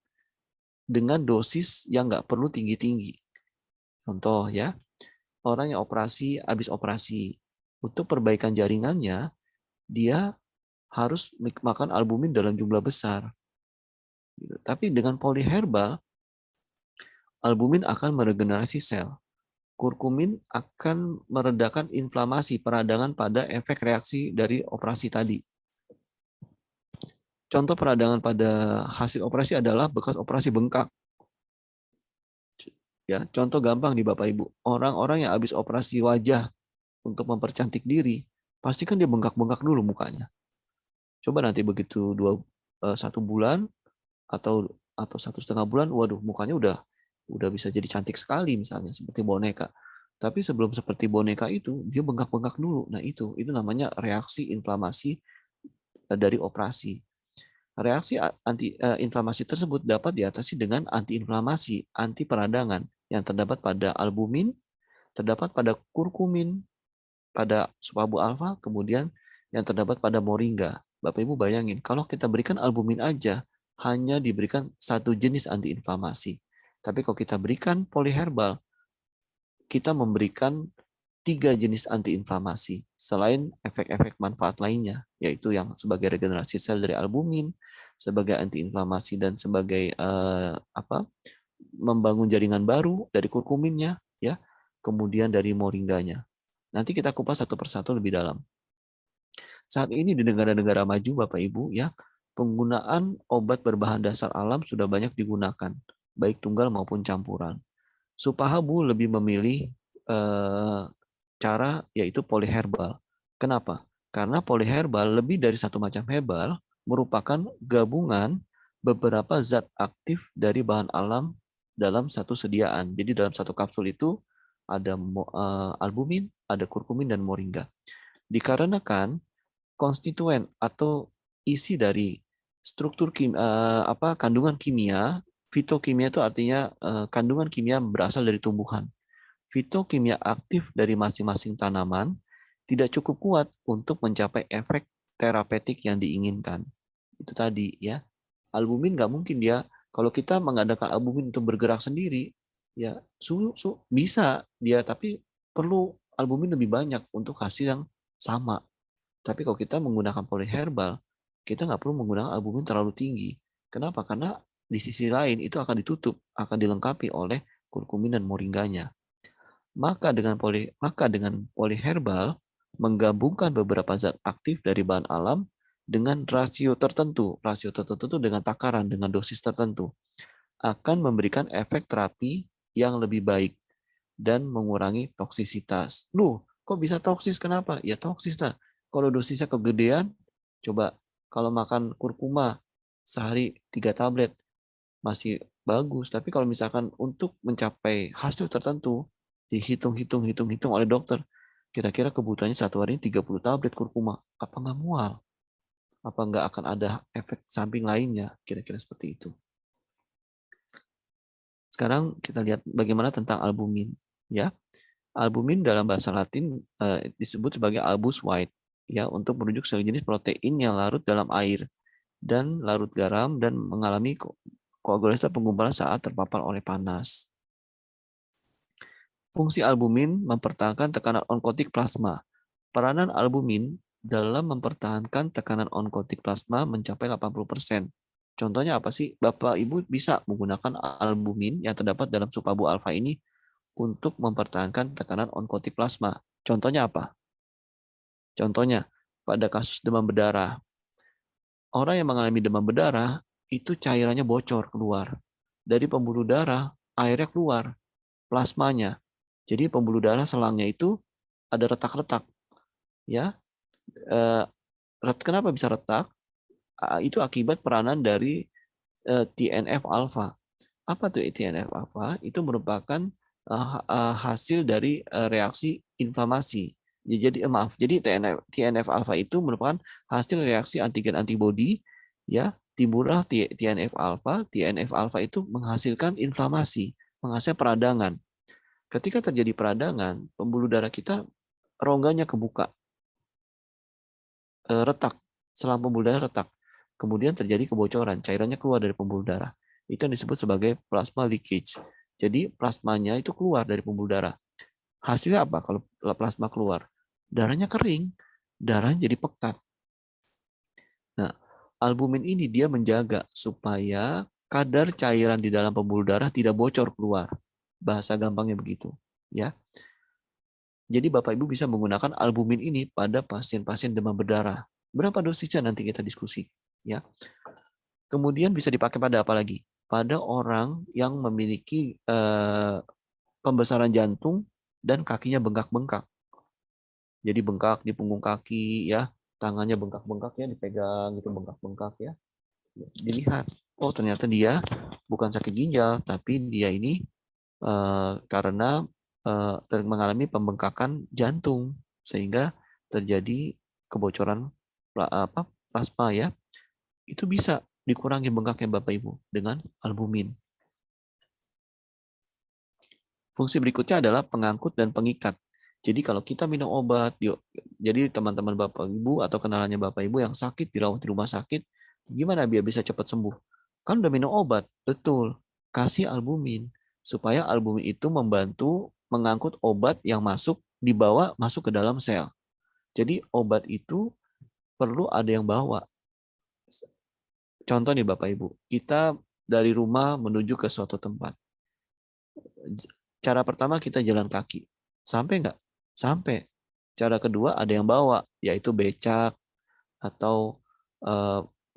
dengan dosis yang nggak perlu tinggi-tinggi. Contoh ya, orang yang habis operasi, untuk perbaikan jaringannya, dia harus makan albumin dalam jumlah besar. Tapi dengan polyherbal, albumin akan meregenerasi sel. Kurkumin akan meredakan inflamasi, peradangan pada efek reaksi dari operasi tadi. Contoh peradangan pada hasil operasi adalah bekas operasi bengkak. Ya, contoh gampang nih Bapak Ibu. Orang-orang yang habis operasi wajah untuk mempercantik diri, pasti kan dia bengkak-bengkak dulu mukanya. Coba nanti begitu 1 bulan atau 1,5 bulan, waduh mukanya udah bisa jadi cantik sekali misalnya seperti boneka. Tapi sebelum seperti boneka itu dia bengkak-bengkak dulu. Nah itu namanya reaksi inflamasi dari operasi. Reaksi inflamasi tersebut dapat diatasi dengan antiinflamasi, anti peradangan yang terdapat pada albumin, terdapat pada kurkumin, pada Supabu Alpha, kemudian yang terdapat pada moringa. Bapak Ibu bayangin, kalau kita berikan albumin aja, hanya diberikan satu jenis antiinflamasi. Tapi kalau kita berikan polyherbal, kita memberikan 3 jenis antiinflamasi, selain efek-efek manfaat lainnya, yaitu yang sebagai regenerasi sel dari albumin, sebagai antiinflamasi, dan sebagai membangun jaringan baru dari kurkuminnya, ya, kemudian dari moringanya. Nanti kita kupas satu persatu lebih dalam. Saat ini di negara-negara maju, Bapak Ibu, ya, penggunaan obat berbahan dasar alam sudah banyak digunakan, baik tunggal maupun campuran. Supahabu lebih memilih cara yaitu polyherbal. Kenapa? Karena polyherbal lebih dari satu macam herbal merupakan gabungan beberapa zat aktif dari bahan alam dalam satu sediaan. Jadi dalam satu kapsul itu ada albumin, ada kurkumin, dan moringa. Dikarenakan konstituen atau isi dari struktur kandungan kimia, fitokimia itu artinya kandungan kimia berasal dari tumbuhan. Fitokimia aktif dari masing-masing tanaman tidak cukup kuat untuk mencapai efek terapeutik yang diinginkan. Itu tadi ya. Albumin nggak mungkin dia, kalau kita mengadakan albumin untuk bergerak sendiri, ya bisa dia, tapi perlu albumin lebih banyak untuk hasil yang sama. Tapi kalau kita menggunakan polyherbal, kita nggak perlu menggunakan albumin terlalu tinggi. Kenapa? Karena di sisi lain itu akan ditutup, akan dilengkapi oleh kurkumin dan moringganya. Maka dengan polyherbal menggabungkan beberapa zat aktif dari bahan alam dengan rasio tertentu. Rasio tertentu itu dengan takaran, dengan dosis tertentu. Akan memberikan efek terapi yang lebih baik dan mengurangi toksisitas. Loh, kok bisa toksis? Kenapa? Ya toksis lah. Kalau dosisnya kegedean, coba kalau makan kurkuma sehari 3 tablet masih bagus. Tapi kalau misalkan untuk mencapai hasil tertentu, dihitung oleh dokter, kira-kira kebutuhannya satu hari 30 tablet kurkuma. Apa nggak mual? Apa nggak akan ada efek samping lainnya? Kira-kira seperti itu. Sekarang kita lihat bagaimana tentang albumin. Ya, albumin dalam bahasa Latin disebut sebagai albus white, ya, untuk merujuk sejenis protein yang larut dalam air dan larut garam dan mengalami koagulasi penggumpalan saat terpapar oleh panas. Fungsi albumin mempertahankan tekanan onkotik plasma. Peranan albumin dalam mempertahankan tekanan onkotik plasma mencapai 80%. Contohnya apa sih? Bapak Ibu bisa menggunakan albumin yang terdapat dalam supabu alfa ini untuk mempertahankan tekanan onkotik plasma. Contohnya apa? Contohnya pada kasus demam berdarah. Orang yang mengalami demam berdarah itu cairannya bocor keluar. Dari pembuluh darah, airnya keluar, plasmanya. Jadi pembuluh darah selangnya itu ada retak-retak, ya. Kenapa bisa retak? Itu akibat peranan dari TNF alpha. Apa tuh TNF alpha? Itu merupakan hasil dari reaksi inflamasi. Jadi TNF alpha itu merupakan hasil reaksi antigen antibodi, ya. Timbullah TNF alpha. TNF alpha itu menghasilkan inflamasi, menghasilkan peradangan. Ketika terjadi peradangan, pembuluh darah kita rongganya kebuka, retak, selang pembuluh darah retak. Kemudian terjadi kebocoran, cairannya keluar dari pembuluh darah. Itu yang disebut sebagai plasma leakage. Jadi plasmanya itu keluar dari pembuluh darah. Hasilnya apa kalau plasma keluar? Darahnya kering, darahnya jadi pekat. Nah, albumin ini dia menjaga supaya kadar cairan di dalam pembuluh darah tidak bocor keluar. Bahasa gampangnya begitu, ya. Jadi Bapak Ibu bisa menggunakan albumin ini pada pasien-pasien demam berdarah. Berapa dosisnya nanti kita diskusi, ya. Kemudian bisa dipakai pada apa lagi? Pada orang yang memiliki pembesaran jantung dan kakinya bengkak-bengkak. Jadi bengkak di punggung kaki, ya, tangannya bengkak-bengkak, ya, dipegang gitu bengkak-bengkak, ya. Dilihat, oh ternyata dia bukan sakit ginjal, tapi dia ini karena mengalami pembengkakan jantung sehingga terjadi kebocoran plasma, ya. Itu bisa dikurangi bengkaknya Bapak Ibu dengan albumin. Fungsi berikutnya adalah pengangkut dan pengikat. Jadi kalau kita minum obat, jadi teman-teman Bapak Ibu atau kenalannya Bapak Ibu yang sakit dirawat di rumah sakit, gimana biar bisa cepat sembuh? Kan udah minum obat, betul. Kasih albumin supaya albumin itu membantu mengangkut obat yang dibawa masuk ke dalam sel. Jadi obat itu perlu ada yang bawa. Contoh nih Bapak Ibu, kita dari rumah menuju ke suatu tempat. Cara pertama kita jalan kaki. Sampai nggak? Sampai. Cara kedua ada yang bawa, yaitu becak atau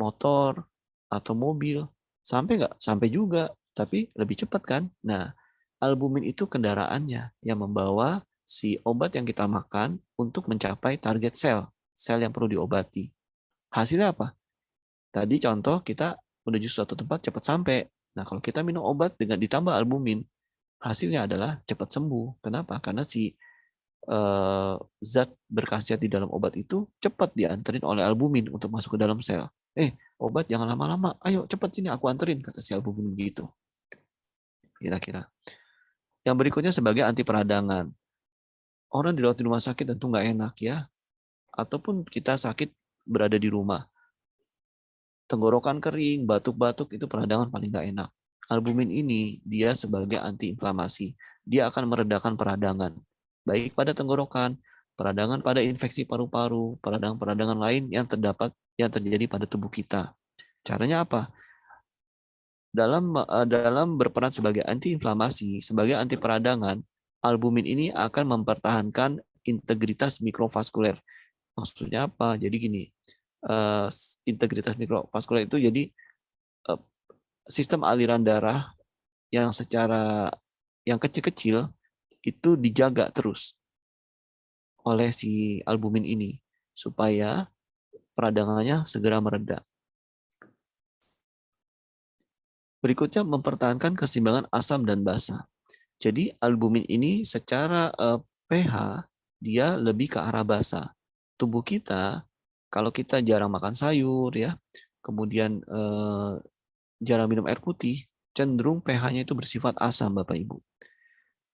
motor atau mobil. Sampai nggak? Sampai juga, tapi lebih cepat kan? Nah, albumin itu kendaraannya yang membawa si obat yang kita makan untuk mencapai target sel yang perlu diobati. Hasilnya apa? Tadi contoh kita menuju suatu tempat cepat sampai. Nah, kalau kita minum obat dengan ditambah albumin, hasilnya adalah cepat sembuh. Kenapa? Karena si zat berkhasiat di dalam obat itu cepat dianterin oleh albumin untuk masuk ke dalam sel. Obat jangan lama-lama. Ayo cepat sini aku anterin, kata si albumin begitu. Kira-kira. Yang berikutnya sebagai anti peradangan. Orang dirawat di rumah sakit tentu nggak enak, ya. Ataupun kita sakit berada di rumah. Tenggorokan kering, batuk-batuk, itu peradangan paling nggak enak. Albumin ini dia sebagai antiinflamasi. Dia akan meredakan peradangan. Baik pada tenggorokan, peradangan pada infeksi paru-paru, peradangan-peradangan lain yang terjadi pada tubuh kita. Caranya apa? dalam berperan sebagai antiinflamasi, sebagai anti peradangan, albumin ini akan mempertahankan integritas mikrovaskuler. Maksudnya apa? Jadi gini, integritas mikrovaskuler itu jadi sistem aliran darah yang kecil-kecil itu dijaga terus oleh si albumin ini supaya peradangannya segera mereda. Berikutnya mempertahankan keseimbangan asam dan basa. Jadi albumin ini secara pH dia lebih ke arah basa. Tubuh kita kalau kita jarang makan sayur ya, kemudian jarang minum air putih, cenderung pH-nya itu bersifat asam Bapak Ibu.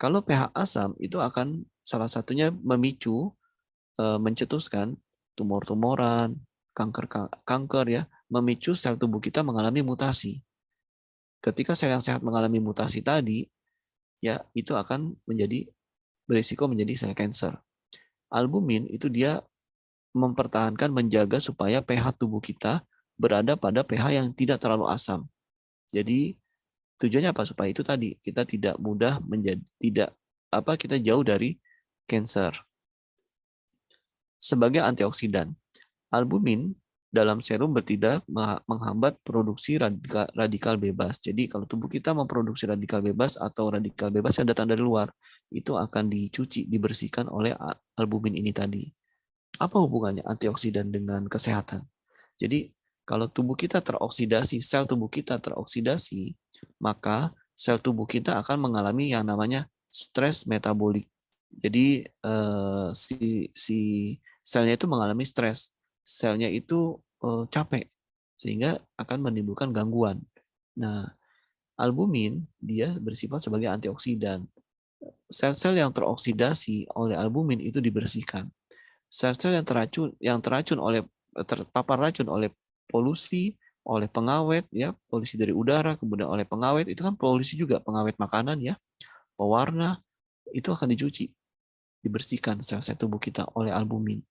Kalau pH asam itu akan salah satunya memicu mencetuskan tumor-tumoran, kanker ya, memicu sel tubuh kita mengalami mutasi. Ketika sel yang sehat mengalami mutasi tadi, ya itu akan berisiko menjadi sel cancer. Albumin itu dia mempertahankan, menjaga supaya pH tubuh kita berada pada pH yang tidak terlalu asam. Jadi tujuannya apa? Supaya itu tadi kita tidak mudah kita jauh dari cancer. Sebagai antioksidan, albumin dalam serum tidak menghambat produksi radikal bebas. Jadi kalau tubuh kita memproduksi radikal bebas atau radikal bebas yang datang dari luar, itu akan dicuci, dibersihkan oleh albumin ini tadi. Apa hubungannya antioksidan dengan kesehatan? Jadi kalau tubuh kita teroksidasi, sel tubuh kita teroksidasi, maka sel tubuh kita akan mengalami yang namanya stres metabolik. Jadi si selnya itu mengalami stres. Selnya itu capek sehingga akan menimbulkan gangguan. Nah, albumin dia bersifat sebagai antioksidan. Sel-sel yang teroksidasi oleh albumin itu dibersihkan. Sel-sel yang terpapar racun oleh polusi, oleh pengawet ya, polusi dari udara, kemudian oleh pengawet, itu kan polusi juga, pengawet makanan ya, pewarna, itu akan dicuci, dibersihkan sel-sel tubuh kita oleh albumin.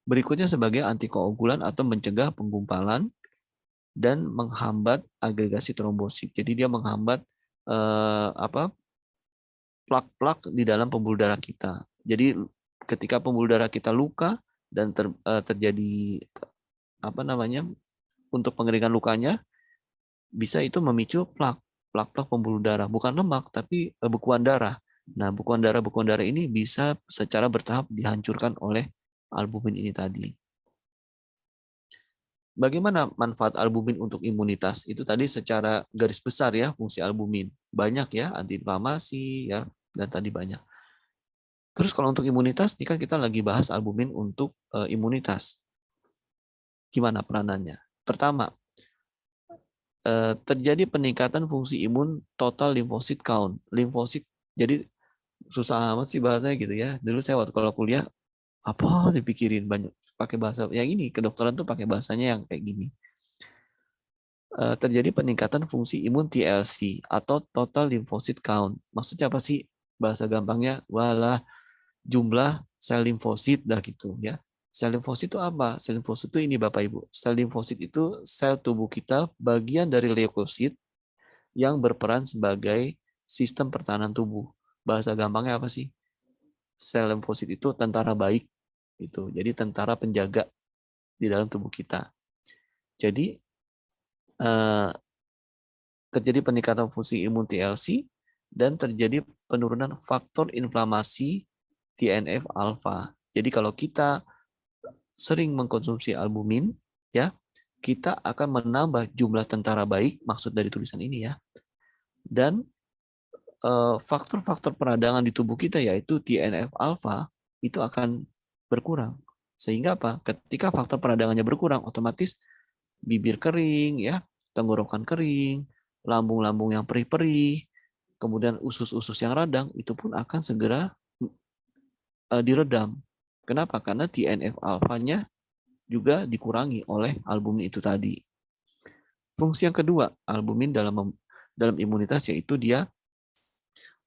Berikutnya sebagai antikoagulan atau mencegah penggumpalan dan menghambat agregasi trombosit. Jadi dia menghambat plak-plak di dalam pembuluh darah kita. Jadi ketika pembuluh darah kita luka dan terjadi untuk pengeringan lukanya, bisa itu memicu plak-plak pembuluh darah, bukan lemak tapi bekuan darah. Nah, bekuan darah ini bisa secara bertahap dihancurkan oleh albumin ini tadi. Bagaimana manfaat albumin untuk imunitas? Itu tadi secara garis besar ya fungsi albumin. Banyak ya, antiinflamasi ya, dan tadi banyak. Terus kalau untuk imunitas, ini kan kita lagi bahas albumin untuk imunitas. Gimana peranannya? Pertama, terjadi peningkatan fungsi imun total lymphocyte count. Limfosit, jadi susah amat sih bahasanya gitu ya. Dulu saya waktu kalau kuliah, apa dipikirin banyak pakai bahasa yang ini, kedokteran tuh pakai bahasanya yang kayak gini. Terjadi peningkatan fungsi imun TLC atau total lymphocyte count. Maksudnya apa sih? Bahasa gampangnya, walah jumlah sel limfosit dah gitu ya. Sel limfosit itu apa? Sel limfosit itu ini Bapak Ibu. Sel limfosit itu sel tubuh kita bagian dari leukosit yang berperan sebagai sistem pertahanan tubuh. Bahasa gampangnya apa sih? Sel limfosit itu tentara baik itu. Jadi tentara penjaga di dalam tubuh kita. Jadi terjadi peningkatan fungsi imun TLC dan terjadi penurunan faktor inflamasi TNF alfa. Jadi kalau kita sering mengkonsumsi albumin, ya, kita akan menambah jumlah tentara baik, maksud dari tulisan ini ya, dan faktor-faktor peradangan di tubuh kita yaitu TNF alfa itu akan berkurang. Sehingga apa? Ketika faktor peradangannya berkurang, otomatis bibir kering, ya, tenggorokan kering, lambung-lambung yang perih-perih, kemudian usus-usus yang radang itu pun akan segera diredam. Kenapa? Karena TNF alfanya juga dikurangi oleh albumin itu tadi. Fungsi yang kedua, albumin dalam imunitas yaitu dia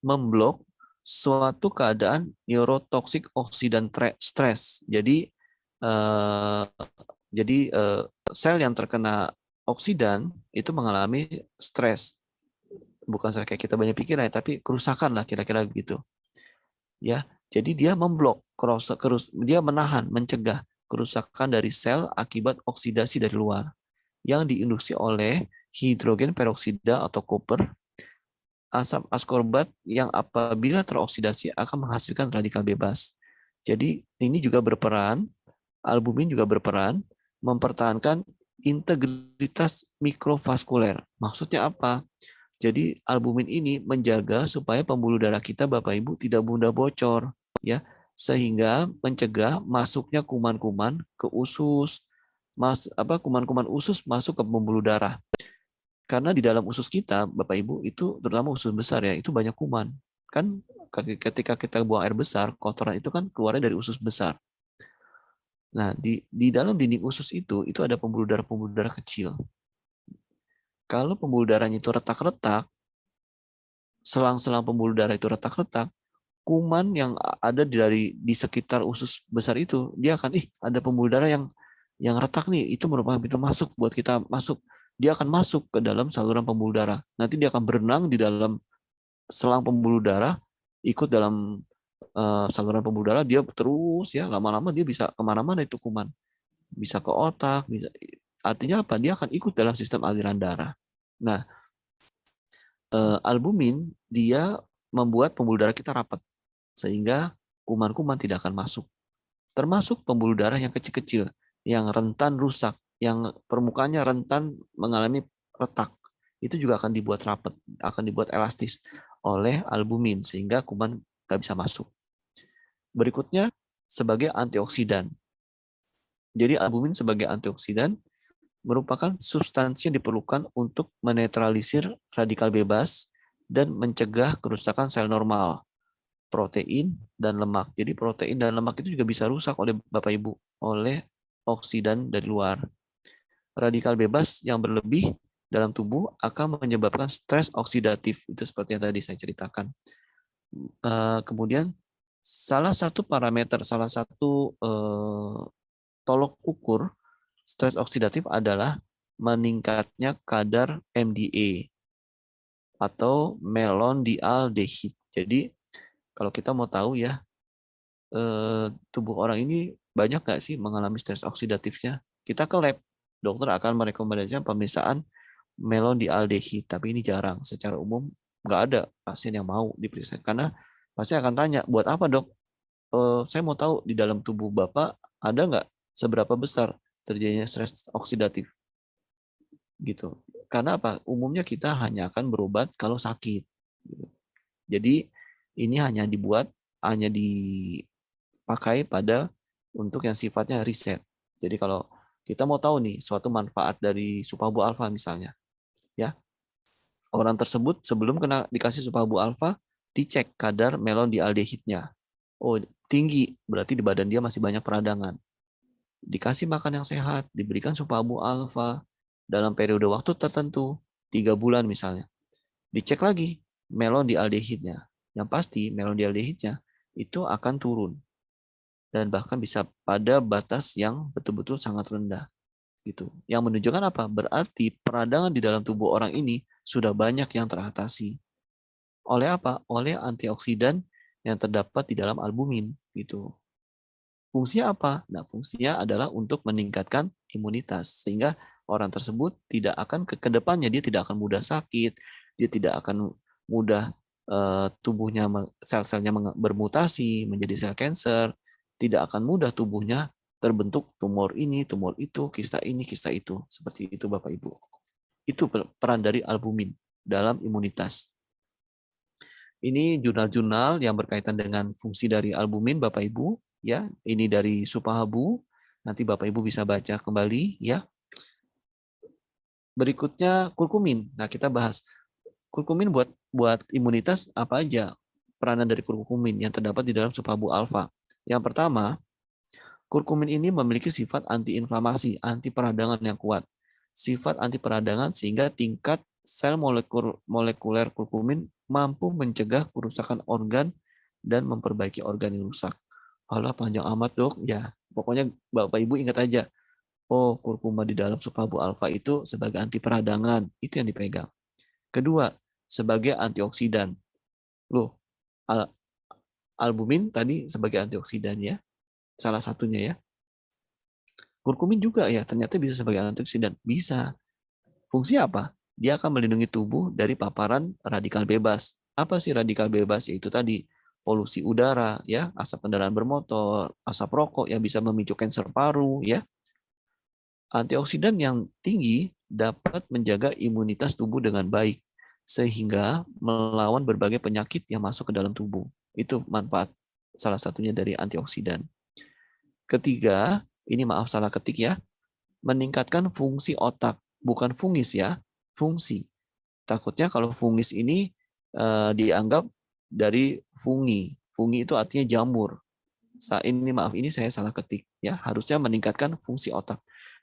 memblok suatu keadaan neurotoksik oksidan stres. Jadi sel yang terkena oksidan itu mengalami stres. Bukan kayak kita banyak pikiran, tapi kerusakan lah kira-kira begitu. Ya, jadi dia memblok, dia menahan, mencegah kerusakan dari sel akibat oksidasi dari luar yang diinduksi oleh hidrogen peroksida atau koper, asam askorbat yang apabila teroksidasi akan menghasilkan radikal bebas. Jadi ini juga berperan, albumin juga berperan mempertahankan integritas mikrovaskuler. Maksudnya apa? Jadi albumin ini menjaga supaya pembuluh darah kita Bapak Ibu tidak mudah bocor ya, sehingga mencegah masuknya kuman-kuman ke usus, kuman-kuman usus masuk ke pembuluh darah. Karena di dalam usus kita Bapak Ibu itu terutama usus besar ya, itu banyak kuman. Kan ketika kita buang air besar, kotoran itu kan keluarnya dari usus besar. Nah, di dalam dinding usus itu ada pembuluh darah kecil. Kalau pembuluh darahnya itu retak-retak, selang-selang pembuluh darah itu retak-retak, kuman yang ada di sekitar usus besar itu, dia akan ada pembuluh darah yang retak nih, itu merupakan pintu masuk buat kita masuk. Dia akan masuk ke dalam saluran pembuluh darah. Nanti dia akan berenang di dalam selang pembuluh darah, ikut dalam saluran pembuluh darah, dia terus ya lama-lama dia bisa kemana-mana itu kuman, bisa ke otak, bisa. Artinya apa? Dia akan ikut dalam sistem aliran darah. Nah, albumin dia membuat pembuluh darah kita rapat sehingga kuman-kuman tidak akan masuk. Termasuk pembuluh darah yang kecil-kecil, yang rentan rusak, yang permukaannya rentan mengalami retak. Itu juga akan dibuat rapat, akan dibuat elastis oleh albumin sehingga kuman nggak bisa masuk. Berikutnya sebagai antioksidan. Jadi albumin sebagai antioksidan merupakan substansi yang diperlukan untuk menetralisir radikal bebas dan mencegah kerusakan sel normal, protein dan lemak. Jadi protein dan lemak itu juga bisa rusak oleh Bapak Ibu, oleh oksidan dari luar. Radikal bebas yang berlebih dalam tubuh akan menyebabkan stres oksidatif. Itu seperti yang tadi saya ceritakan. Kemudian salah satu parameter, salah satu tolok ukur stres oksidatif adalah meningkatnya kadar MDA atau melondialdehid. Jadi kalau kita mau tahu ya, tubuh orang ini banyak nggak sih mengalami stres oksidatifnya? Kita ke lab, dokter akan merekomendasikan pemeriksaan melondialdehid, tapi ini jarang. Secara umum nggak ada pasien yang mau diperiksa karena pasien akan tanya, buat apa dok? Saya mau tahu di dalam tubuh Bapak ada nggak seberapa besar terjadinya stres oksidatif gitu. Karena apa? Umumnya kita hanya akan berobat kalau sakit. Jadi ini hanya dipakai pada untuk yang sifatnya riset. Jadi kalau kita mau tahu nih suatu manfaat dari Supabu alfa misalnya, ya orang tersebut sebelum dikasih Supabu alfa dicek kadar melondialdehidnya. Oh tinggi, berarti di badan dia masih banyak peradangan. Dikasih makan yang sehat, diberikan Supabu alfa dalam periode waktu tertentu, 3 bulan misalnya. Dicek lagi melondialdehidnya. Yang pasti melondialdehidnya itu akan turun dan bahkan bisa pada batas yang betul-betul sangat rendah gitu. Yang menunjukkan apa? Berarti peradangan di dalam tubuh orang ini sudah banyak yang teratasi. Oleh apa? Oleh antioksidan yang terdapat di dalam albumin gitu. Fungsinya apa? Nah, fungsinya adalah untuk meningkatkan imunitas sehingga orang tersebut tidak akan ke depannya dia tidak akan mudah sakit, dia tidak akan mudah tubuhnya sel-selnya bermutasi menjadi sel kanker, tidak akan mudah tubuhnya terbentuk tumor ini, tumor itu, kista ini, kista itu. Seperti itu Bapak Ibu. Itu peran dari albumin dalam imunitas. Ini jurnal-jurnal yang berkaitan dengan fungsi dari albumin Bapak Ibu. Ya, ini dari Supahabu. Nanti Bapak Ibu bisa baca kembali ya. Berikutnya kurkumin. Nah, kita bahas kurkumin buat imunitas apa aja peranan dari kurkumin yang terdapat di dalam Supahabu alfa. Yang pertama, kurkumin ini memiliki sifat antiinflamasi, anti peradangan yang kuat. Sifat anti peradangan sehingga tingkat sel molekuler kurkumin mampu mencegah kerusakan organ dan memperbaiki organ yang rusak. Alah panjang amat dok. Ya, pokoknya Bapak Ibu ingat aja. Oh, kurkuma di dalam supabu alfa itu sebagai anti peradangan, itu yang dipegang. Kedua, sebagai antioksidan. Loh, albumin tadi sebagai antioksidan ya, salah satunya ya. Kurkumin juga ya, ternyata bisa sebagai antioksidan. Bisa. Fungsi apa? Dia akan melindungi tubuh dari paparan radikal bebas. Apa sih radikal bebas? Yaitu tadi polusi udara, ya, asap kendaraan bermotor, asap rokok yang bisa memicu kanker paru, ya. Antioksidan yang tinggi dapat menjaga imunitas tubuh dengan baik sehingga melawan berbagai penyakit yang masuk ke dalam tubuh. Itu manfaat salah satunya dari antioksidan. Ketiga, ini maaf salah ketik ya, meningkatkan fungsi otak, bukan fungis ya, fungsi. Takutnya kalau fungis ini dianggap dari fungi. Fungi itu artinya jamur. Ini maaf, ini saya salah ketik ya. Harusnya meningkatkan fungsi otak.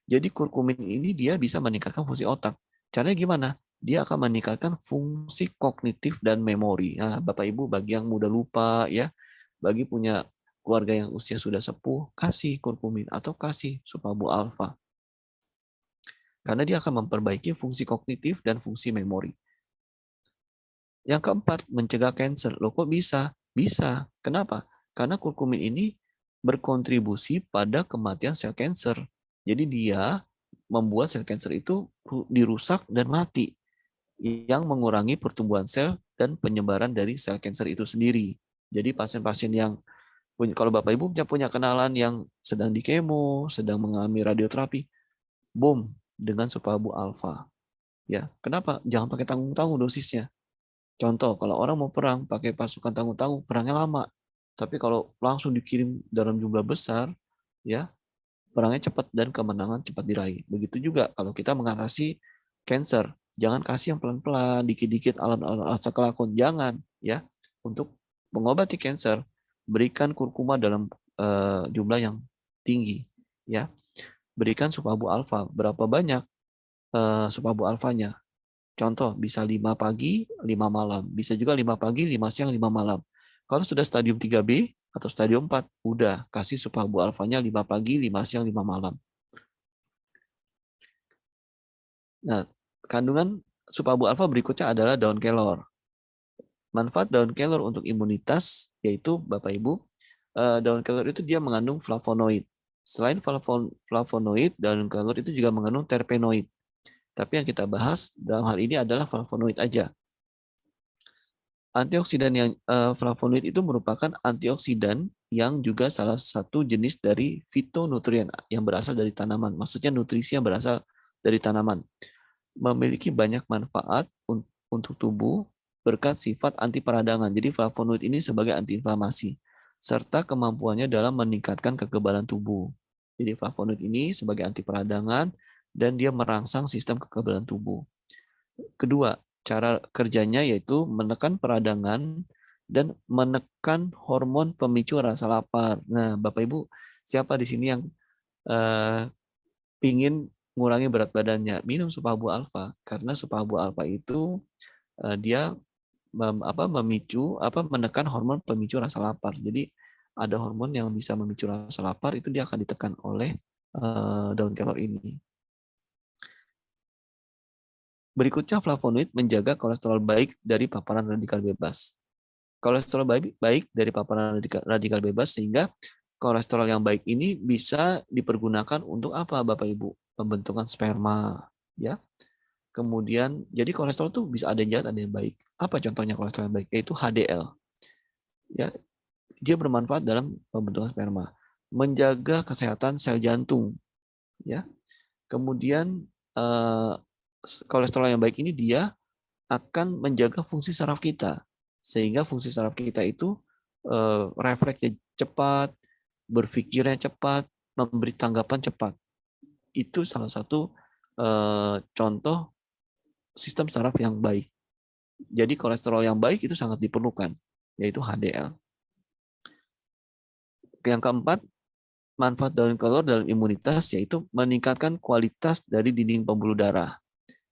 Jadi kurkumin ini dia bisa meningkatkan fungsi otak. Caranya gimana? Dia akan meningkatkan fungsi kognitif dan memori. Nah, Bapak Ibu bagi yang mudah lupa ya, bagi punya keluarga yang usia sudah sepuh, kasih kurkumin atau kasih supabu alfa. Karena dia akan memperbaiki fungsi kognitif dan fungsi memori. Yang keempat, mencegah kanker. Loh kok bisa? Bisa. Kenapa? Karena kurkumin ini berkontribusi pada kematian sel kanker. Jadi dia membuat sel kanker itu dirusak dan mati, yang mengurangi pertumbuhan sel dan penyebaran dari sel kanker itu sendiri. Jadi pasien-pasien yang kalau Bapak Ibu punya kenalan yang sedang di kemo, sedang mengalami radioterapi, boom dengan supabu alfa. Ya, kenapa? Jangan pakai tanggung-tanggung dosisnya. Contoh, kalau orang mau perang pakai pasukan tangguh-tangguh, perangnya lama. Tapi kalau langsung dikirim dalam jumlah besar, ya perangnya cepat dan kemenangan cepat diraih. Begitu juga kalau kita mengatasi cancer, jangan kasih yang pelan-pelan, dikit-dikit alat-alat sekelakon, jangan ya. Untuk mengobati cancer, berikan kurkuma dalam jumlah yang tinggi, ya. Berikan supabu alfa. Berapa banyak supabu alfanya? Contoh, bisa 5 pagi, 5 malam. Bisa juga 5 pagi, 5 siang, 5 malam. Kalau sudah stadium 3B atau stadium 4, udah kasih supabu alfanya 5 pagi, 5 siang, 5 malam. Nah, kandungan supabu alfa berikutnya adalah daun kelor. Manfaat daun kelor untuk imunitas, yaitu Bapak Ibu, daun kelor itu dia mengandung flavonoid. Selain flavonoid, daun kelor itu juga mengandung terpenoid. Tapi yang kita bahas dalam hal ini adalah flavonoid aja. Antioksidan yang flavonoid itu merupakan antioksidan yang juga salah satu jenis dari fitonutrien yang berasal dari tanaman. Maksudnya nutrisi yang berasal dari tanaman. Memiliki banyak manfaat untuk tubuh berkat sifat anti peradangan. Jadi flavonoid ini sebagai antiinflamasi serta kemampuannya dalam meningkatkan kekebalan tubuh. Jadi flavonoid ini sebagai anti peradangan dan dia merangsang sistem kekebalan tubuh. Kedua, cara kerjanya yaitu menekan peradangan dan menekan hormon pemicu rasa lapar. Nah, Bapak Ibu, siapa di sini yang ingin mengurangi berat badannya? Minum supabu alfa, karena supabu alfa itu dia menekan hormon pemicu rasa lapar. Jadi ada hormon yang bisa memicu rasa lapar, itu dia akan ditekan oleh daun kelor ini. Berikutnya, flavonoid menjaga kolesterol baik dari paparan radikal bebas. Kolesterol baik dari paparan radikal bebas sehingga kolesterol yang baik ini bisa dipergunakan untuk apa, Bapak Ibu? Pembentukan sperma, ya. Kemudian, jadi kolesterol tuh bisa ada yang jahat, ada yang baik. Apa contohnya kolesterol yang baik? Yaitu HDL. Ya, dia bermanfaat dalam pembentukan sperma, menjaga kesehatan sel jantung, ya. Kemudian kolesterol yang baik ini dia akan menjaga fungsi saraf kita, sehingga fungsi saraf kita itu refleksnya cepat, berpikirnya cepat, memberi tanggapan cepat. Itu salah satu contoh sistem saraf yang baik. Jadi kolesterol yang baik itu sangat diperlukan, yaitu HDL. Yang keempat, manfaat daun kelor dalam imunitas yaitu meningkatkan kualitas dari dinding pembuluh darah.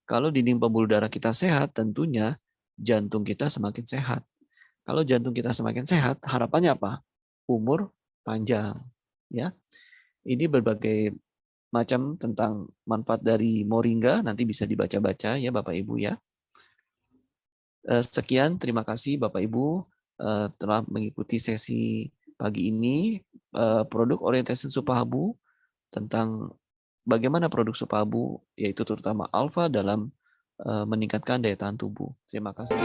Kalau dinding pembuluh darah kita sehat, tentunya jantung kita semakin sehat. Kalau jantung kita semakin sehat, harapannya apa? Umur panjang. Ya, ini berbagai macam tentang manfaat dari moringa, nanti bisa dibaca-baca ya Bapak Ibu ya. Sekian, terima kasih Bapak Ibu telah mengikuti sesi pagi ini, produk orientation Supahabu tentang bagaimana produk Supahabu, yaitu terutama alfa dalam meningkatkan daya tahan tubuh. Terima kasih.